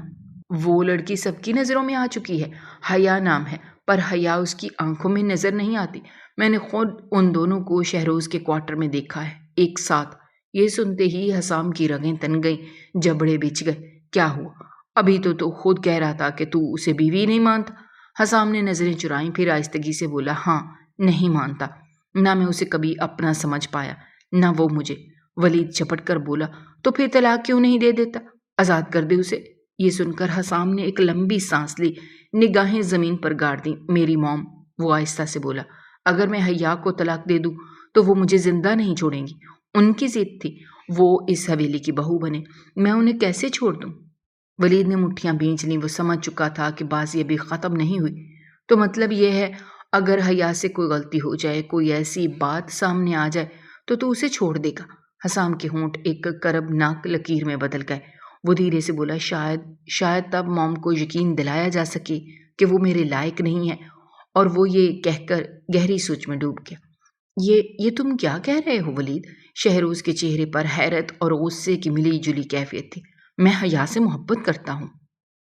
وہ لڑکی سب کی نظروں میں آ چکی ہے. حیا نام ہے، پر حیا اس کی آنکھوں میں نظر نہیں آتی. میں نے خود ان دونوں کو شہروز کے کوارٹر میں دیکھا ہے، ایک ساتھ. یہ سنتے ہی حسام کی رگیں تن گئیں، جبڑے بچھ گئے. کیا ہوا؟ ابھی تو خود کہہ رہا تھا کہ تو اسے بیوی نہیں مانتا. حسام نے نظریں چرائیں، پھر آہستگی سے بولا، ہاں نہیں مانتا. نہ میں اسے کبھی اپنا سمجھ پایا، نہ وہ مجھے. ولید جھپٹ کر بولا، تو پھر طلاق کیوں نہیں دے دیتا؟ آزاد کر دے اسے۔ یہ سن کر حسام نے ایک لمبی سانس لی، نگاہیں زمین پر گاڑ دیں۔ میری موم، وہ آہستہ سے بولا، اگر میں حیا کو طلاق دے دوں تو وہ مجھے زندہ نہیں چھوڑیں گی۔ ان کی ضد تھی وہ اس حویلی کی بہو بنے، میں انہیں کیسے چھوڑ دوں؟ ولید نے مٹھیاں بھینچ لیں۔ وہ سمجھ چکا تھا کہ بازی ابھی ختم نہیں ہوئی۔ تو مطلب یہ ہے اگر حیا سے کوئی غلطی ہو جائے، کوئی ایسی بات سامنے آ جائے تو اسے چھوڑ دے گا؟ حسام کے ہونٹ ایک کربناک لکیر میں بدل گئے۔ وہ دھیرے سے بولا، شاید تب موم کو یقین دلایا جا سکے کہ وہ میرے لائق نہیں ہے۔ اور وہ یہ کہہ کر گہری سوچ میں ڈوب گیا۔ یہ تم کیا کہہ رہے ہو ولید؟ شہروز کے چہرے پر حیرت اور غصے کی ملی جلی کیفیت تھی۔ میں حیا سے محبت کرتا ہوں۔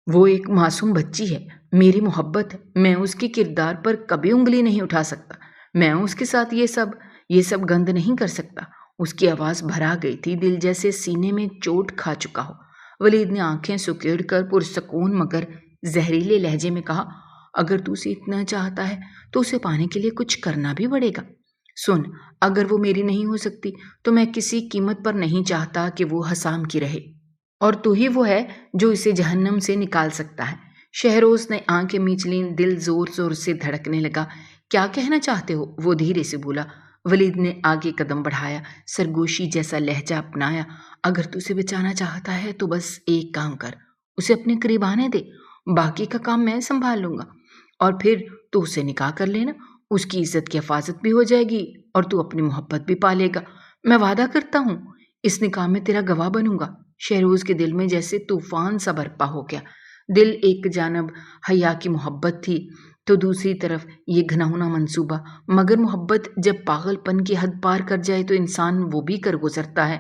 وہ ایک معصوم بچی ہے، میری محبت ہے، میں اس کے کردار پر کبھی انگلی نہیں اٹھا سکتا۔ میں اس کے ساتھ یہ سب گند نہیں کر سکتا۔ اس کی آواز بھرا گئی تھی، دل جیسے سینے میں چوٹ کھا چکا ہو۔ ولید نے آنکھیں سکیڑ کر پرسکون مگر زہریلے لہجے میں کہا، اگر تو اسے اتنا چاہتا ہے تو اسے پانے کے لیے کچھ کرنا بھی پڑے گا۔ سن، اگر وہ میری نہیں ہو سکتی تو میں کسی قیمت پر نہیں چاہتا کہ وہ حسام کی رہے، اور تو ہی وہ ہے جو اسے جہنم سے نکال سکتا ہے۔ شہروز نے آنکھیں میچ لیں، دل زور زور سے دھڑکنے لگا۔ کیا کہنا چاہتے ہو؟ وہ دھیرے سے بولا۔ ولید نے آگے قدم بڑھایا، سرگوشی جیسا لہجہ اپنایا۔ اگر تو اسے بچانا چاہتا ہے تو بس ایک کام کر، اسے اپنے قریب آنے دے، باقی کا کام میں سنبھال لوں گا۔ اور پھر تو اسے نکاح کر لینا، اس کی عزت کی حفاظت بھی ہو جائے گی اور تو اپنی محبت بھی پالے گا۔ میں وعدہ کرتا ہوں اس نکاح میں تیرا گواہ بنوں گا۔ شہروز کے دل میں جیسے طوفان سا برپا ہو گیا۔ دل ایک جانب حیا کی محبت تھی تو دوسری طرف یہ گھناؤنا منصوبہ، مگر محبت جب پاگل پن کی حد پار کر جائے تو انسان وہ بھی کر گزرتا ہے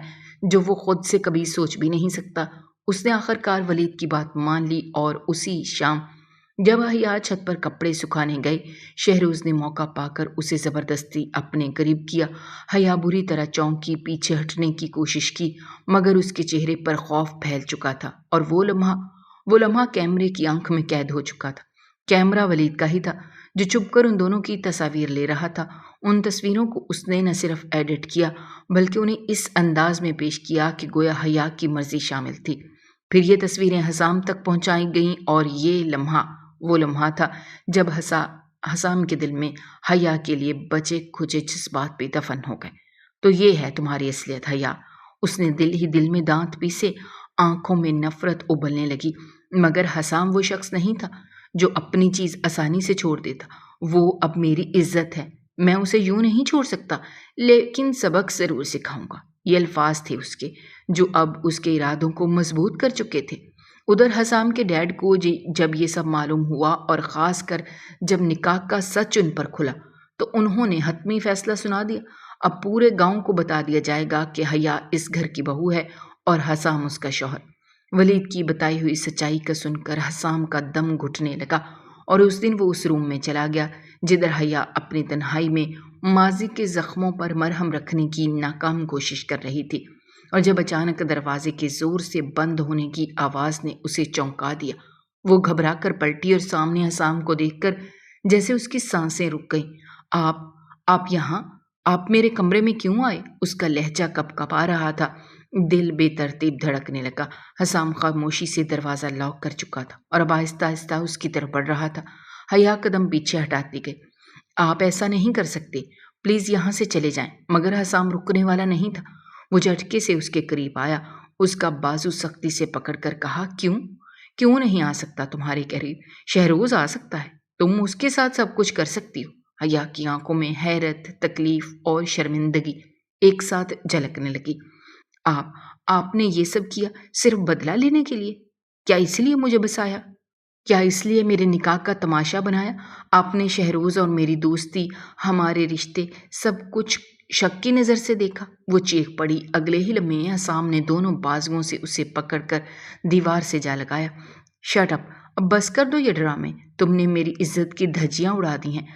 جو وہ خود سے کبھی سوچ بھی نہیں سکتا۔ اس نے آخر کار ولید کی بات مان لی اور اسی شام جب حیا چھت پر کپڑے سکھانے گئی، شہروز نے موقع پا کر اسے زبردستی اپنے قریب کیا۔ حیا بری طرح چونکی، پیچھے ہٹنے کی کوشش کی، مگر اس کے چہرے پر خوف پھیل چکا تھا اور وہ لمحہ کیمرے کی آنکھ میں قید ہو چکا تھا۔ کیمرہ ولید کا ہی تھا جو چھپ کر ان دونوں کی تصاویر لے رہا تھا۔ ان تصویروں کو اس نے نہ صرف ایڈٹ کیا بلکہ انہیں اس انداز میں پیش کیا کہ گویا حیا کی مرضی شامل تھی۔ پھر یہ تصویریں حسام تک پہنچائی گئیں اور یہ لمحہ وہ لمحہ تھا جب حسام کے دل میں حیا کے لیے بچے کھچے جذبات بھی دفن ہو گئے۔ تو یہ ہے تمہاری اصلیت حیا؟ اس نے دل ہی دل میں دانت پیسے، آنکھوں میں نفرت ابلنے لگی۔ مگر حسام وہ شخص نہیں تھا جو اپنی چیز آسانی سے چھوڑ دیتا۔ وہ اب میری عزت ہے، میں اسے یوں نہیں چھوڑ سکتا، لیکن سبق ضرور سکھاؤں گا۔ یہ الفاظ تھے اس کے جو اب اس کے ارادوں کو مضبوط کر چکے تھے۔ ادھر حسام کے ڈیڈ کو جب یہ سب معلوم ہوا اور خاص کر جب نکاح کا سچ ان پر کھلا تو انہوں نے حتمی فیصلہ سنا دیا۔ اب پورے گاؤں کو بتا دیا جائے گا کہ حیا اس گھر کی بہو ہے اور حسام اس کا شوہر۔ ولید کی بتائی ہوئی سچائی کا سن کر حسام کا دم گھٹنے لگا اور اس دن وہ اس روم میں چلا گیا جدھر حیا اپنی تنہائی میں ماضی کے زخموں پر مرہم رکھنے کی ناکام کوشش کر رہی تھی، اور جب اچانک دروازے کے زور سے بند ہونے کی آواز نے اسے چونکا دیا، وہ گھبرا کر پلٹی اور سامنے حسام کو دیکھ کر جیسے اس کی سانسیں رک گئیں۔ آپ یہاں؟ آپ میرے کمرے میں کیوں آئے؟ اس کا لہجہ کپکپا رہا تھا، دل بے ترتیب دھڑکنے لگا۔ حسام خاموشی سے دروازہ لاک کر چکا تھا اور اب آہستہ آہستہ اس کی طرف بڑھ رہا تھا۔ حیا قدم پیچھے ہٹاتی گئی۔ آپ ایسا نہیں کر سکتے، پلیز یہاں سے چلے جائیں۔ مگر حسام رکنے والا نہیں تھا۔ وہ جھٹکے سے اس کے قریب آیا، اس کا بازو سختی سے پکڑ کر کہا، کیوں نہیں آ سکتا تمہارے قریب؟ شہروز آ سکتا ہے، تم اس کے ساتھ سب کچھ کر سکتی ہو۔ حیا کی آنکھوں میں حیرت، تکلیف اور شرمندگی ایک ساتھ جھلکنے لگی۔ آپ نے یہ سب کیا صرف بدلہ لینے کے لیے؟ کیا اس لیے مجھے بسایا؟ کیا اس لیے میرے نکاح کا تماشا بنایا؟ آپ نے شہروز اور میری دوستی، ہمارے رشتے، سب کچھ شک کی نظر سے دیکھا۔ وہ چیخ پڑی۔ اگلے ہی لمحے حسام نے دونوں بازوؤں سے اسے پکڑ کر دیوار سے جا لگایا۔ شٹ اپ، اب بس کر دو یہ ڈرامے۔ تم نے میری عزت کی دھجیاں اڑا دی ہیں۔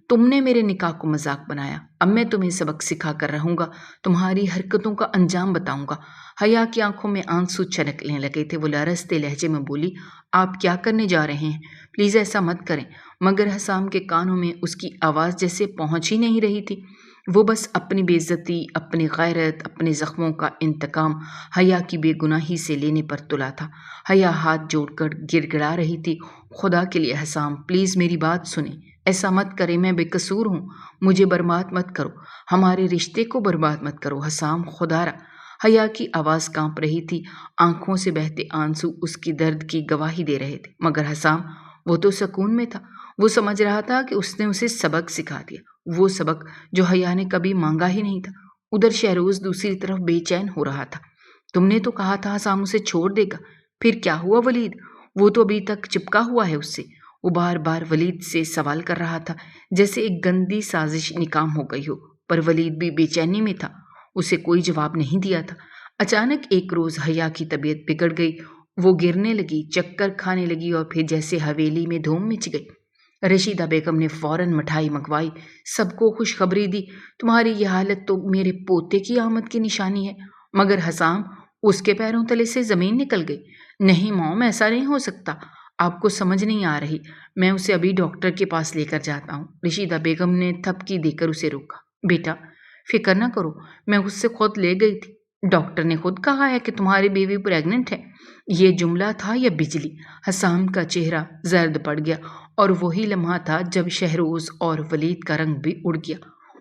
تم نے میرے نکاح کو مذاق بنایا۔ اب میں تمہیں سبق سکھا کر رہوں گا، تمہاری حرکتوں کا انجام بتاؤں گا۔ حیا کی آنکھوں میں آنسو چھلکنے لگے تھے۔ وہ لرزتے لہجے میں بولی، آپ کیا کرنے جا رہے ہیں؟ پلیز ایسا مت کریں۔ مگر حسام کے کانوں میں اس کی آواز جیسے پہنچ ہی نہیں رہی تھی۔ وہ بس اپنی بے عزتی، اپنی غیرت، اپنے زخموں کا انتقام حیا کی بے گناہی سے لینے پر تلا تھا۔ حیا ہاتھ جوڑ کر گڑ گڑا رہی تھی، خدا کے لیے حسام پلیز میری بات سنیں، ایسا مت کریں، میں بے قصور ہوں، مجھے برباد مت کرو، ہمارے رشتے کو برباد مت کرو حسام، خدا را۔ حیا کی آواز کانپ رہی تھی، آنکھوں سے بہتے آنسو اس کی درد کی گواہی دے رہے تھے، مگر حسام وہ تو سکون میں تھا، وہ سمجھ رہا تھا کہ اس نے اسے سبق سکھا دیا، وہ سبق جو حیا نے کبھی مانگا ہی نہیں تھا۔ ادھر شہروز دوسری طرف بے چین ہو رہا تھا۔ تم نے تو کہا تھا حسام اسے چھوڑ دے گا، پھر کیا ہوا ولید؟ وہ تو ابھی تک چپکا ہوا ہے اس سے۔ وہ بار بار ولید سے سوال کر رہا تھا، جیسے ایک گندی سازش ناکام ہو گئی ہو، پر ولید بھی بے چینی میں تھا، اسے کوئی جواب نہیں دیا تھا۔ اچانک ایک روز حیا کی طبیعت بگڑ گئی، وہ گرنے لگی، چکر کھانے لگی اور پھر جیسے حویلی میں دھوم مچ گئی۔ رشیدہ بیگم نے فوراً مٹھائی منگوائی، سب کو خوشخبری دی، تمہاری یہ حالت تو میرے پوتے کی آمد کی نشانی ہے۔ مگر حسام، اس کے پیروں تلے سے زمین نکل گئی۔ نہیں موم، ایسا نہیں ہو سکتا، آپ کو سمجھ نہیں آ رہی، میں اسے ابھی ڈاکٹر کے پاس لے کر جاتا ہوں۔ رشیدہ بیگم نے تھپکی دے کر اسے روکا۔ بیٹا فکر نہ کرو، میں اس سے خود لے گئی تھی، ڈاکٹر نے خود کہا ہے کہ تمہاری بیوی پریگننٹ ہے۔ یہ جملہ تھا یا بجلی؟ حسام کا چہرہ زرد پڑ گیا، اور وہی لمحہ تھا جب شہروز اور ولید کا رنگ بھی اڑ گیا،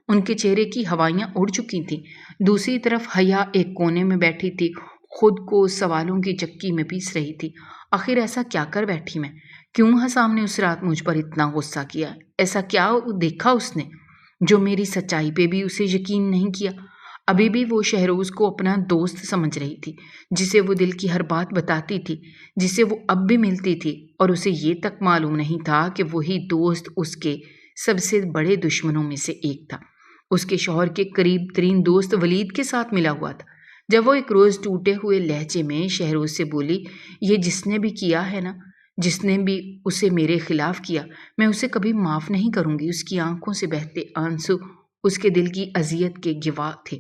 ان کے چہرے کی ہوائیاں اڑ چکی تھیں۔ دوسری طرف حیا ایک کونے میں بیٹھی تھی، خود کو سوالوں کی چکی میں پیس رہی تھی۔ آخر ایسا کیا کر بیٹھی میں؟ کیوں حسام نے اس رات مجھ پر اتنا غصہ کیا؟ ایسا کیا دیکھا اس نے جو میری سچائی پہ بھی اسے یقین نہیں کیا؟ ابھی بھی وہ شہروز کو اپنا دوست سمجھ رہی تھی، جسے وہ دل کی ہر بات بتاتی تھی، جسے وہ اب بھی ملتی تھی، اور اسے یہ تک معلوم نہیں تھا کہ وہی دوست اس کے سب سے بڑے دشمنوں میں سے ایک تھا۔ اس کے شوہر کے قریب ترین دوست ولید کے ساتھ ملا ہوا تھا۔ جب وہ ایک روز ٹوٹے ہوئے لہجے میں شہروز سے بولی، یہ جس نے بھی کیا ہے نا، جس نے بھی اسے میرے خلاف کیا، میں اسے کبھی معاف نہیں کروں گی۔ اس کی آنکھوں سے بہتے آنسو اس کے دل کی اذیت کے گواہ تھے۔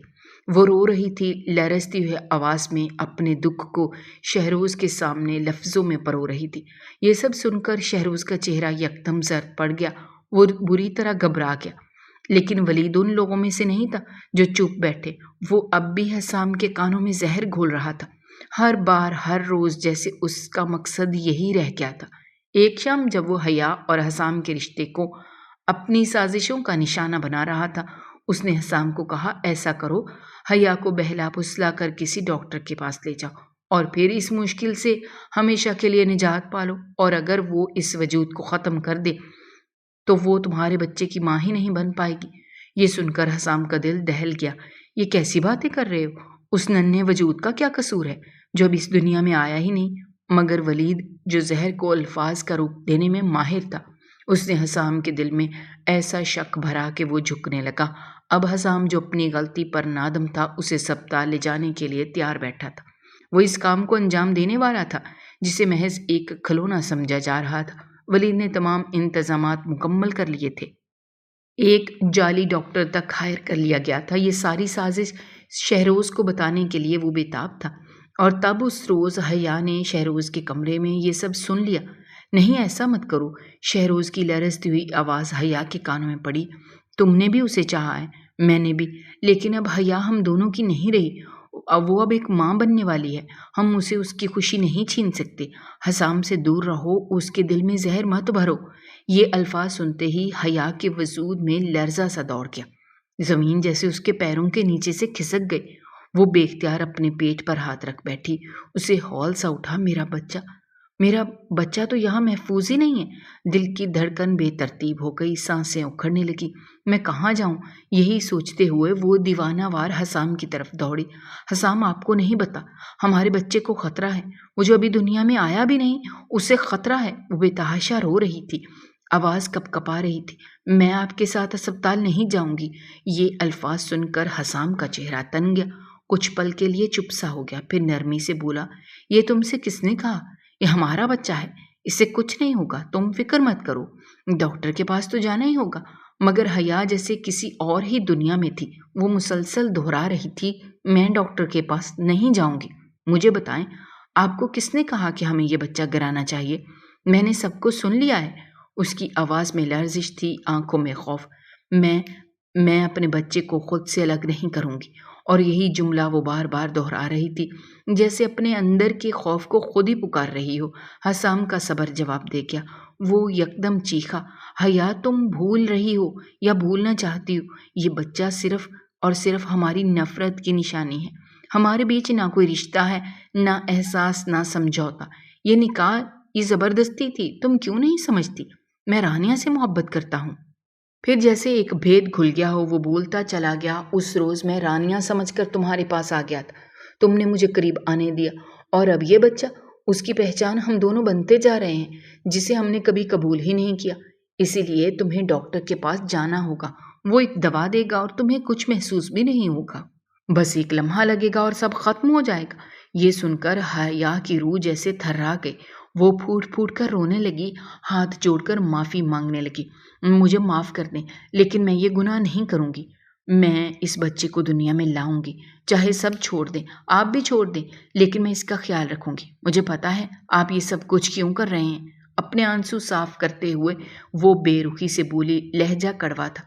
وہ رو رہی تھی، لرزتی ہوئے آواز میں اپنے دکھ کو شہروز کے سامنے لفظوں میں پرو رہی تھی۔ یہ سب سن کر شہروز کا چہرہ یکدم زرد پڑ گیا، وہ بری طرح گھبرا گیا۔ لیکن ولید ان لوگوں میں سے نہیں تھا جو چپ بیٹھے، وہ اب بھی حسام کے کانوں میں زہر گھول رہا تھا، ہر بار ہر روز، جیسے اس کا مقصد یہی رہ گیا تھا۔ ایک شام جب وہ حیا اور حسام کے رشتے کو اپنی سازشوں کا نشانہ بنا رہا تھا، اس نے حسام کو کہا، ایسا کرو، حیا کو بہلا پھسلا کر کسی ڈاکٹر کے پاس لے جاؤ، اور پھر اس مشکل سے ہمیشہ کے لیے نجات پالو، اور اگر وہ اس وجود کو ختم کر دے تو وہ تمہارے بچے کی ماں ہی نہیں بن پائے گی۔ یہ سن کر حسام کا دل دہل گیا۔ یہ کیسی باتیں کر رہے ہو؟ اس ننھے وجود کا کیا قصور ہے جو اب اس دنیا میں آیا ہی نہیں؟ مگر ولید، جو زہر کو الفاظ کا روپ دینے میں ماہر تھا، اس نے حسام کے دل میں ایسا شک بھرا کہ وہ جھکنے لگا۔ اب حسام، جو اپنی غلطی پر نادم تھا، اسے سبتا لے جانے کے لیے تیار بیٹھا تھا۔ وہ اس کام کو انجام دینے والا تھا جسے محض ایک کھلونا سمجھا جا رہا تھا۔ ولید نے تمام انتظامات مکمل کر لیے تھے، ایک جعلی ڈاکٹر تک ہائر کر لیا گیا تھا۔ یہ ساری سازش شہروز کو بتانے کے لیے وہ بے تاب تھا، اور تب اس روز حیا نے شہروز کے کمرے میں یہ سب سن لیا۔ نہیں، ایسا مت کرو، شہروز کی لرزتی ہوئی آواز حیا کے کانوں میں پڑی۔ تم نے بھی اسے چاہا ہے، میں نے بھی، لیکن اب حیا ہم دونوں کی نہیں رہی، وہ اب ایک ماں بننے والی ہے، ہم اسے اس کی خوشی نہیں چھین سکتے۔ حسام سے دور رہو، اس کے دل میں زہر مت بھرو۔ یہ الفاظ سنتے ہی حیا کے وجود میں لرزہ سا دوڑ گیا، زمین جیسے اس کے پیروں کے نیچے سے کھسک گئی۔ وہ بے اختیار اپنے پیٹ پر ہاتھ رکھ بیٹھی، اسے ہول سا اٹھا، میرا بچہ تو یہاں محفوظ ہی نہیں ہے۔ دل کی دھڑکن بے ترتیب ہو گئی، سانسیں اکھڑنے لگی۔ میں کہاں جاؤں؟ یہی سوچتے ہوئے وہ دیوانہ وار حسام کی طرف دوڑی۔ حسام، آپ کو نہیں پتا، ہمارے بچے کو خطرہ ہے، وہ جو ابھی دنیا میں آیا بھی نہیں، اسے خطرہ ہے۔ وہ بے تحاشا رو رہی تھی، آواز کپ کپا رہی تھی۔ میں آپ کے ساتھ اسپتال نہیں جاؤں گی۔ یہ الفاظ سن کر حسام کا چہرہ تن گیا، کچھ پل کے لیے چپ سا ہو گیا، پھر نرمی سے بولا، یہ تم سے کس نے کہا؟ یہ ہمارا بچہ ہے، اس سے کچھ نہیں ہوگا، تم فکر مت کرو، ڈاکٹر کے پاس تو جانا ہی ہوگا۔ مگر حیا جیسے کسی اور ہی دنیا میں تھی، وہ مسلسل دہرا رہی تھی، میں ڈاکٹر کے پاس نہیں جاؤں گی۔ مجھے بتائیں، آپ کو کس نے کہا کہ ہمیں یہ بچہ گرانا چاہیے؟ میں نے سب کچھ سن لیا ہے۔ اس کی آواز میں لرزش تھی، آنکھوں میں خوف۔ میں اپنے بچے کو خود سے الگ نہیں کروں گی۔ اور یہی جملہ وہ بار بار دہرا رہی تھی، جیسے اپنے اندر کے خوف کو خود ہی پکار رہی ہو۔ حسام کا صبر جواب دے گیا۔ وہ یکدم چیخا، حیا تم بھول رہی ہو یا بھولنا چاہتی ہو؟ یہ بچہ صرف اور صرف ہماری نفرت کی نشانی ہے۔ ہمارے بیچ نہ کوئی رشتہ ہے، نہ احساس، نہ سمجھوتا۔ یہ نکاح، یہ زبردستی تھی، تم کیوں نہیں سمجھتی؟ میں رانیہ سے محبت کرتا ہوں۔ پھر جیسے ایک بھید کھل گیا ہو وہ بولتا چلا گیا، اس روز میں رانیہ سمجھ کر تمہارے پاس آ گیا تھا، تم نے مجھے قریب آنے دیا، اور اب یہ بچہ، اس کی پہچان ہم دونوں بنتے جا رہے ہیں، جسے ہم نے کبھی قبول ہی نہیں کیا۔ اسی لیے تمہیں ڈاکٹر کے پاس جانا ہوگا، وہ ایک دوا دے گا اور تمہیں کچھ محسوس بھی نہیں ہوگا، بس ایک لمحہ لگے گا اور سب ختم ہو جائے گا۔ یہ سن کر حیا کی روح جیسے تھرا گئی، وہ پھوٹ پھوٹ کر رونے لگی، ہاتھ جوڑ کر معافی مانگنے لگی۔ مجھے معاف کر دیں، لیکن میں یہ گناہ نہیں کروں گی۔ میں اس بچے کو دنیا میں لاؤں گی، چاہے سب چھوڑ دیں، آپ بھی چھوڑ دیں، لیکن میں اس کا خیال رکھوں گی۔ مجھے پتا ہے آپ یہ سب کچھ کیوں کر رہے ہیں۔ اپنے آنسو صاف کرتے ہوئے وہ بے رخی سے بولی، لہجہ کڑوا تھا۔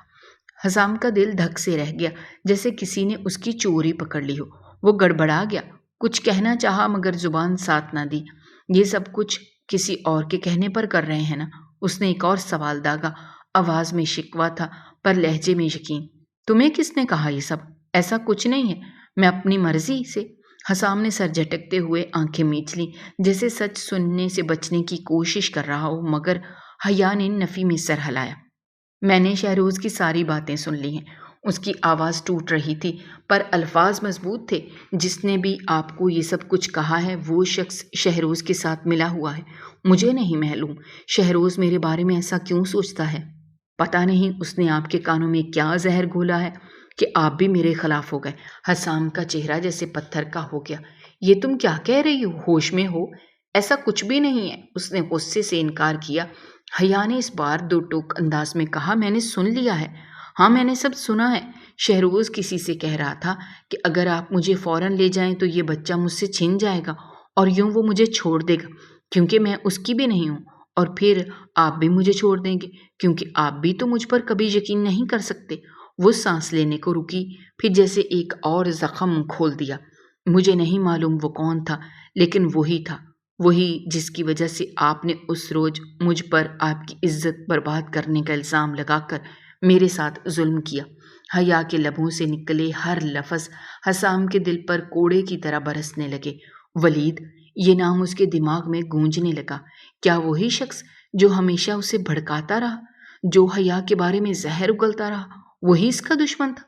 حسام کا دل دھک سے رہ گیا، جیسے کسی نے اس کی چوری پکڑ لی ہو۔ وہ گڑبڑا گیا، کچھ کہنا چاہا مگر زبان ساتھ نہ دی۔ یہ سب کچھ کسی اور کے کہنے پر کر رہے ہیں نا؟ اس نے ایک اور سوال داغا، آواز میں شکوہ تھا پر لہجے میں یقین۔ تمہیں کس نے کہا یہ سب؟ ایسا کچھ نہیں ہے، میں اپنی مرضی سے۔ حسام نے سر جھٹکتے ہوئے آنکھیں میچ لیں، جیسے سچ سننے سے بچنے کی کوشش کر رہا ہو، مگر حیا نے نفی میں سر ہلایا۔ میں نے شہروز کی ساری باتیں سن لی ہیں۔ اس کی آواز ٹوٹ رہی تھی پر الفاظ مضبوط تھے۔ جس نے بھی آپ کو یہ سب کچھ کہا ہے وہ شخص شہروز کے ساتھ ملا ہوا ہے۔ مجھے نہیں معلوم شہروز میرے بارے میں ایسا کیوں سوچتا ہے۔ پتہ نہیں اس نے آپ کے کانوں میں کیا زہر گھولا ہے کہ آپ بھی میرے خلاف ہو گئے۔ حسام کا چہرہ جیسے پتھر کا ہو گیا۔ یہ تم کیا کہہ رہی ہو؟ ہوش میں ہو؟ ایسا کچھ بھی نہیں ہے، اس نے غصے سے انکار کیا۔ حیا نے اس بار دو ٹوک انداز میں کہا، میں نے سن لیا ہے، ہاں میں نے سب سنا ہے۔ شہروز کسی سے کہہ رہا تھا کہ اگر آپ مجھے فوراً لے جائیں تو یہ بچہ مجھ سے چھن جائے گا اور یوں وہ مجھے چھوڑ دے گا کیونکہ میں اس کی بھی نہیں ہوں، اور پھر آپ بھی مجھے چھوڑ دیں گے کیونکہ آپ بھی تو مجھ پر کبھی یقین نہیں کر سکتے۔ وہ سانس لینے کو رکی، پھر جیسے ایک اور زخم کھول دیا۔ مجھے نہیں معلوم وہ کون تھا، لیکن وہی تھا، وہی جس کی وجہ سے آپ نے اس روز مجھ پر آپ کی عزت برباد کرنے کا الزام لگا کر میرے ساتھ ظلم کیا۔ حیا کے لبوں سے نکلے ہر لفظ حسام کے دل پر کوڑے کی طرح برسنے لگے۔ ولید، یہ نام اس کے دماغ میں گونجنے لگا۔ کیا وہی شخص جو ہمیشہ اسے بھڑکاتا رہا، جو حیا کے بارے میں زہر اگلتا رہا، وہی اس کا دشمن تھا؟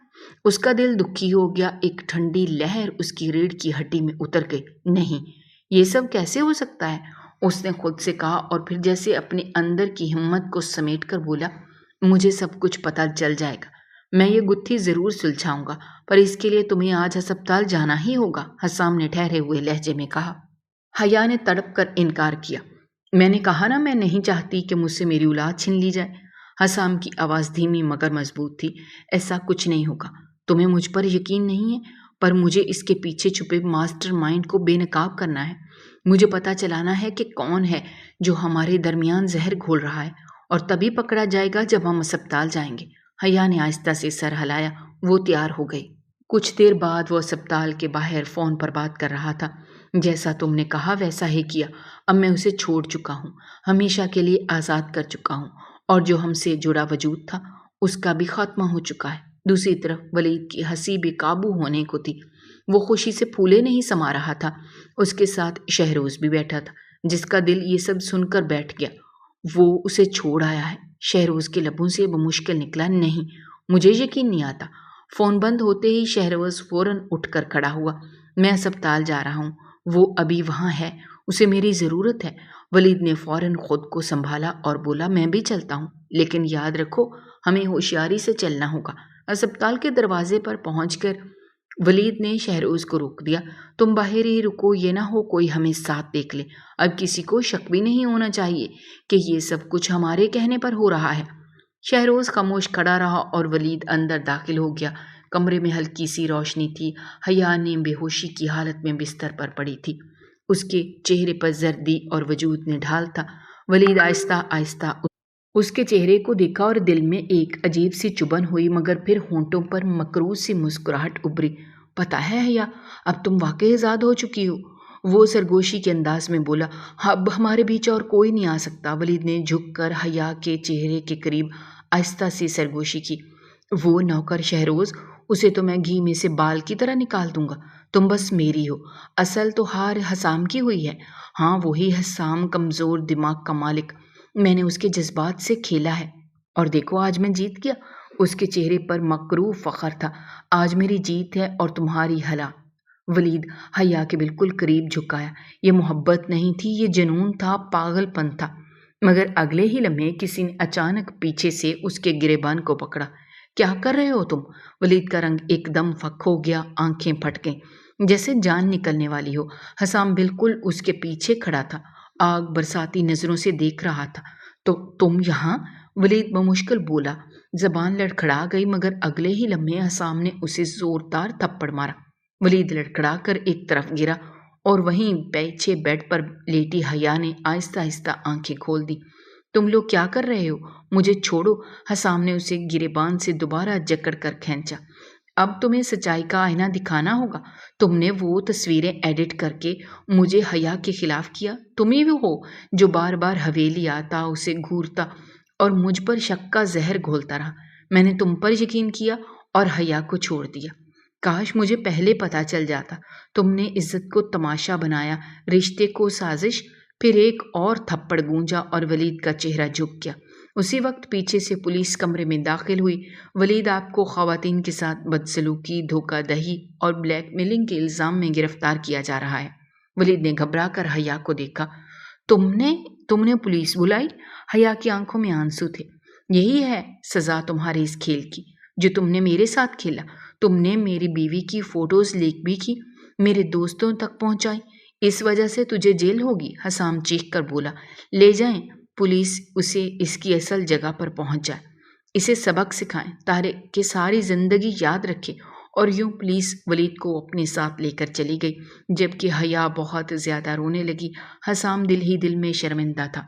اس کا دل دکھی ہو گیا، ایک ٹھنڈی لہر اس کی ریڑھ کی ہڈی میں اتر گئی۔ نہیں، یہ سب کیسے ہو سکتا ہے؟ اس نے خود سے کہا، اور پھر جیسے اپنے اندر کی ہمت کو سمیٹ کر بولا، مجھے سب کچھ پتہ چل جائے گا، میں یہ گتھی ضرور سلجھاؤں گا، پر اس کے لیے تمہیں آج ہسپتال جانا ہی ہوگا، حسام نے ٹھہرے ہوئے لہجے میں کہا۔ حیا نے تڑپ کر انکار کیا۔ میں نے کہا نا، میں نہیں چاہتی کہ مجھ سے میری اولاد چھین لی جائے۔ حسام کی آواز دھیمی مگر مضبوط تھی۔ ایسا کچھ نہیں ہوگا، تمہیں مجھ پر یقین نہیں ہے، پر مجھے اس کے پیچھے چھپے ماسٹر مائنڈ کو بے نقاب کرنا ہے۔ مجھے پتہ چلانا ہے کہ کون ہے جو ہمارے درمیان زہر گھول رہا ہے، اور تبھی پکڑا جائے گا جب ہم اسپتال جائیں گے۔ حیا نے آہستہ سے سر ہلایا، وہ تیار ہو گئی۔ کچھ دیر بعد وہ اسپتال کے باہر فون پر بات کر رہا تھا۔ جیسا تم نے کہا ویسا ہی کیا، اب میں اسے چھوڑ چکا ہوں، ہمیشہ کے لیے آزاد کر چکا ہوں، اور جو ہم سے جڑا وجود تھا اس کا بھی خاتمہ ہو چکا ہے۔ دوسری طرف ولید کی ہنسی بے قابو ہونے کو تھی، وہ خوشی سے پھولے نہیں سما رہا تھا۔ اس کے ساتھ شہروز بھی بیٹھا تھا، جس کا دل یہ سب سن کر بیٹھ گیا۔ وہ اسے چھوڑ آیا ہے۔ شہروز کے لبوں سے بمشکل نکلا، نہیں، مجھے یقین نہیں آتا۔ فون بند ہوتے ہی شہروز فوراً اٹھ کر کھڑا ہوا۔ میں اسپتال جا رہا ہوں، وہ ابھی وہاں ہے، اسے میری ضرورت ہے۔ ولید نے فوراً خود کو سنبھالا اور بولا، میں بھی چلتا ہوں، لیکن یاد رکھو ہمیں ہوشیاری سے چلنا ہوگا۔ اسپتال کے دروازے پر پہنچ کر ولید نے شہروز کو روک دیا، تم باہر ہی رکو، یہ نہ ہو کوئی ہمیں ساتھ دیکھ لے۔ اب کسی کو شک بھی نہیں ہونا چاہیے کہ یہ سب کچھ ہمارے کہنے پر ہو رہا ہے۔ شہروز خاموش کھڑا رہا اور ولید اندر داخل ہو گیا۔ کمرے میں ہلکی سی روشنی تھی۔ حیا نے بے ہوشی کی حالت میں بستر پر پڑی تھی، اس کے چہرے پر زردی اور وجود نڈھال تھا۔ ولید آہستہ آہستہ اس کے چہرے کو دیکھا اور دل میں ایک عجیب سی چبھن ہوئی، مگر پھر ہونٹوں پر مکروہ سی مسکراہٹ ابھری۔ پتہ ہے حیا، اب تم واقعی آزاد ہو چکی ہو، وہ سرگوشی کے انداز میں بولا۔ اب ہمارے بیچ اور کوئی نہیں آ سکتا۔ ولید نے جھک کر حیا کے چہرے کے قریب آہستہ سی سرگوشی کی۔ وہ نوکر شہروز، اسے تو میں گھی میں سے بال کی طرح نکال دوں گا۔ تم بس میری ہو۔ اصل تو ہار حسام کی ہوئی ہے۔ ہاں، وہی حسام، کمزور دماغ کا مالک۔ میں نے اس کے جذبات سے کھیلا ہے اور دیکھو آج میں جیت گیا۔ اس کے چہرے پر مکروہ فخر تھا۔ آج میری جیت ہے اور تمہاری ہلا۔ ولید حیا کے بالکل قریب جھکایا۔ یہ محبت نہیں تھی، یہ جنون تھا، پاگل پن تھا۔ مگر اگلے ہی لمحے کسی نے اچانک پیچھے سے اس کے گریبان کو پکڑا۔ کیا کر رہے ہو تم؟ ولید کا رنگ ایک دم فک ہو گیا، آنکھیں پھٹ گئیں جیسے جان نکلنے والی ہو۔ حسام بالکل اس کے پیچھے کھڑا تھا، آگ برساتی نظروں سے دیکھ رہا تھا۔ تو تم یہاں؟ ولید بمشکل بولا۔ زبان لڑکھڑا گئی، مگر اگلے ہی لمحے حسام نے اسے زوردار تھپڑ مارا۔ ولید لڑکھڑا کر ایک طرف گرا اور وہیں پیچھے بیڈ پر لیٹی حیا نے آہستہ آہستہ آنکھیں کھول دی۔ تم لوگ کیا کر رہے ہو؟ مجھے چھوڑو۔ حسام نے اسے گریبان سے دوبارہ جکڑ کر کھینچا۔ اب تمہیں سچائی کا آئینہ دکھانا ہوگا۔ تم نے وہ تصویریں ایڈٹ کر کے مجھے حیا کے خلاف کیا۔ تم ہی وہ ہو جو بار بار حویلی آتا، اسے گھورتا اور مجھ پر شک کا زہر گھولتا رہا۔ میں نے تم پر یقین کیا اور حیا کو چھوڑ دیا۔ کاش مجھے پہلے پتہ چل جاتا۔ تم نے عزت کو تماشا بنایا، رشتے کو سازش۔ پھر ایک اور تھپڑ گونجا اور ولید کا چہرہ جھک گیا۔ اسی وقت پیچھے سے پولیس کمرے میں داخل ہوئی۔ ولید آپ کو خواتین کے ساتھ بدسلوکی، دھوکہ دہی اور بلیک میلنگ کے الزام میں گرفتار کیا جا رہا ہے۔ ولید نے گھبرا کر حیا کو دیکھا۔ تم نے پولیس بلائی؟ حیا کی آنکھوں میں آنسو تھے۔ یہی ہے سزا تمہارے اس کھیل کی جو تم نے میرے ساتھ کھیلا۔ تم نے میری بیوی کی فوٹوز لیک بھی کی، میرے دوستوں تک پہنچائی۔ اس وجہ سے تجھے جیل ہوگی۔ حسام چیخ کر بولا۔ لے جائیں پولیس اسے اس کی اصل جگہ پر پہنچ جائے۔ اسے سبق سکھائیں تاکہ ساری زندگی یاد رکھے۔ اور یوں پولیس ولید کو اپنے ساتھ لے کر چلی گئی، جبکہ حیا بہت زیادہ رونے لگی۔ حسام دل ہی دل میں شرمندہ تھا۔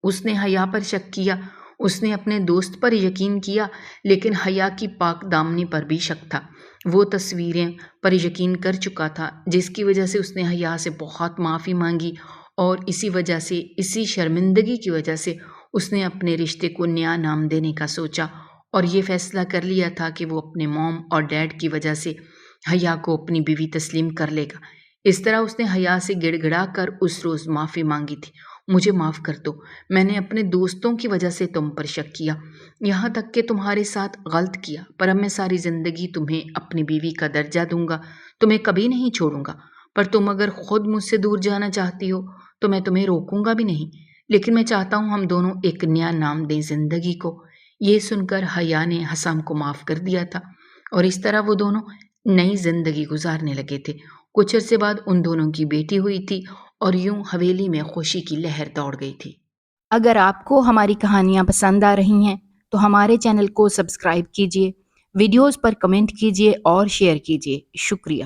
اس نے حیا پر شک کیا، اس نے اپنے دوست پر یقین کیا، لیکن حیا کی پاک دامنی پر بھی شک تھا۔ وہ تصویریں پر یقین کر چکا تھا، جس کی وجہ سے اس نے حیا سے بہت معافی مانگی، اور اسی وجہ سے، اسی شرمندگی کی وجہ سے اس نے اپنے رشتے کو نیا نام دینے کا سوچا اور یہ فیصلہ کر لیا تھا کہ وہ اپنے موم اور ڈیڈ کی وجہ سے حیا کو اپنی بیوی تسلیم کر لے گا۔ اس طرح اس نے حیا سے گڑ گڑا کر اس روز معافی مانگی تھی۔ مجھے معاف کر دو، میں نے اپنے دوستوں کی وجہ سے تم پر شک کیا، یہاں تک کہ تمہارے ساتھ غلط کیا، پر اب میں ساری زندگی تمہیں اپنی بیوی کا درجہ دوں گا، تمہیں کبھی نہیں چھوڑوں گا۔ پر تم اگر خود مجھ سے دور جانا چاہتی ہو تو میں تمہیں روکوں گا بھی نہیں، لیکن میں چاہتا ہوں ہم دونوں ایک نیا نام دیں زندگی کو۔ یہ سن کر حیا نے حسام کو معاف کر دیا تھا اور اس طرح وہ دونوں نئی زندگی گزارنے لگے تھے۔ کچھ عرصے بعد ان دونوں کی بیٹی ہوئی تھی اور یوں حویلی میں خوشی کی لہر دوڑ گئی تھی۔ اگر آپ کو ہماری کہانیاں پسند آ رہی ہیں تو ہمارے چینل کو سبسکرائب کیجیے، ویڈیوز پر کمنٹ کیجیے اور شیئر کیجیے۔ شکریہ۔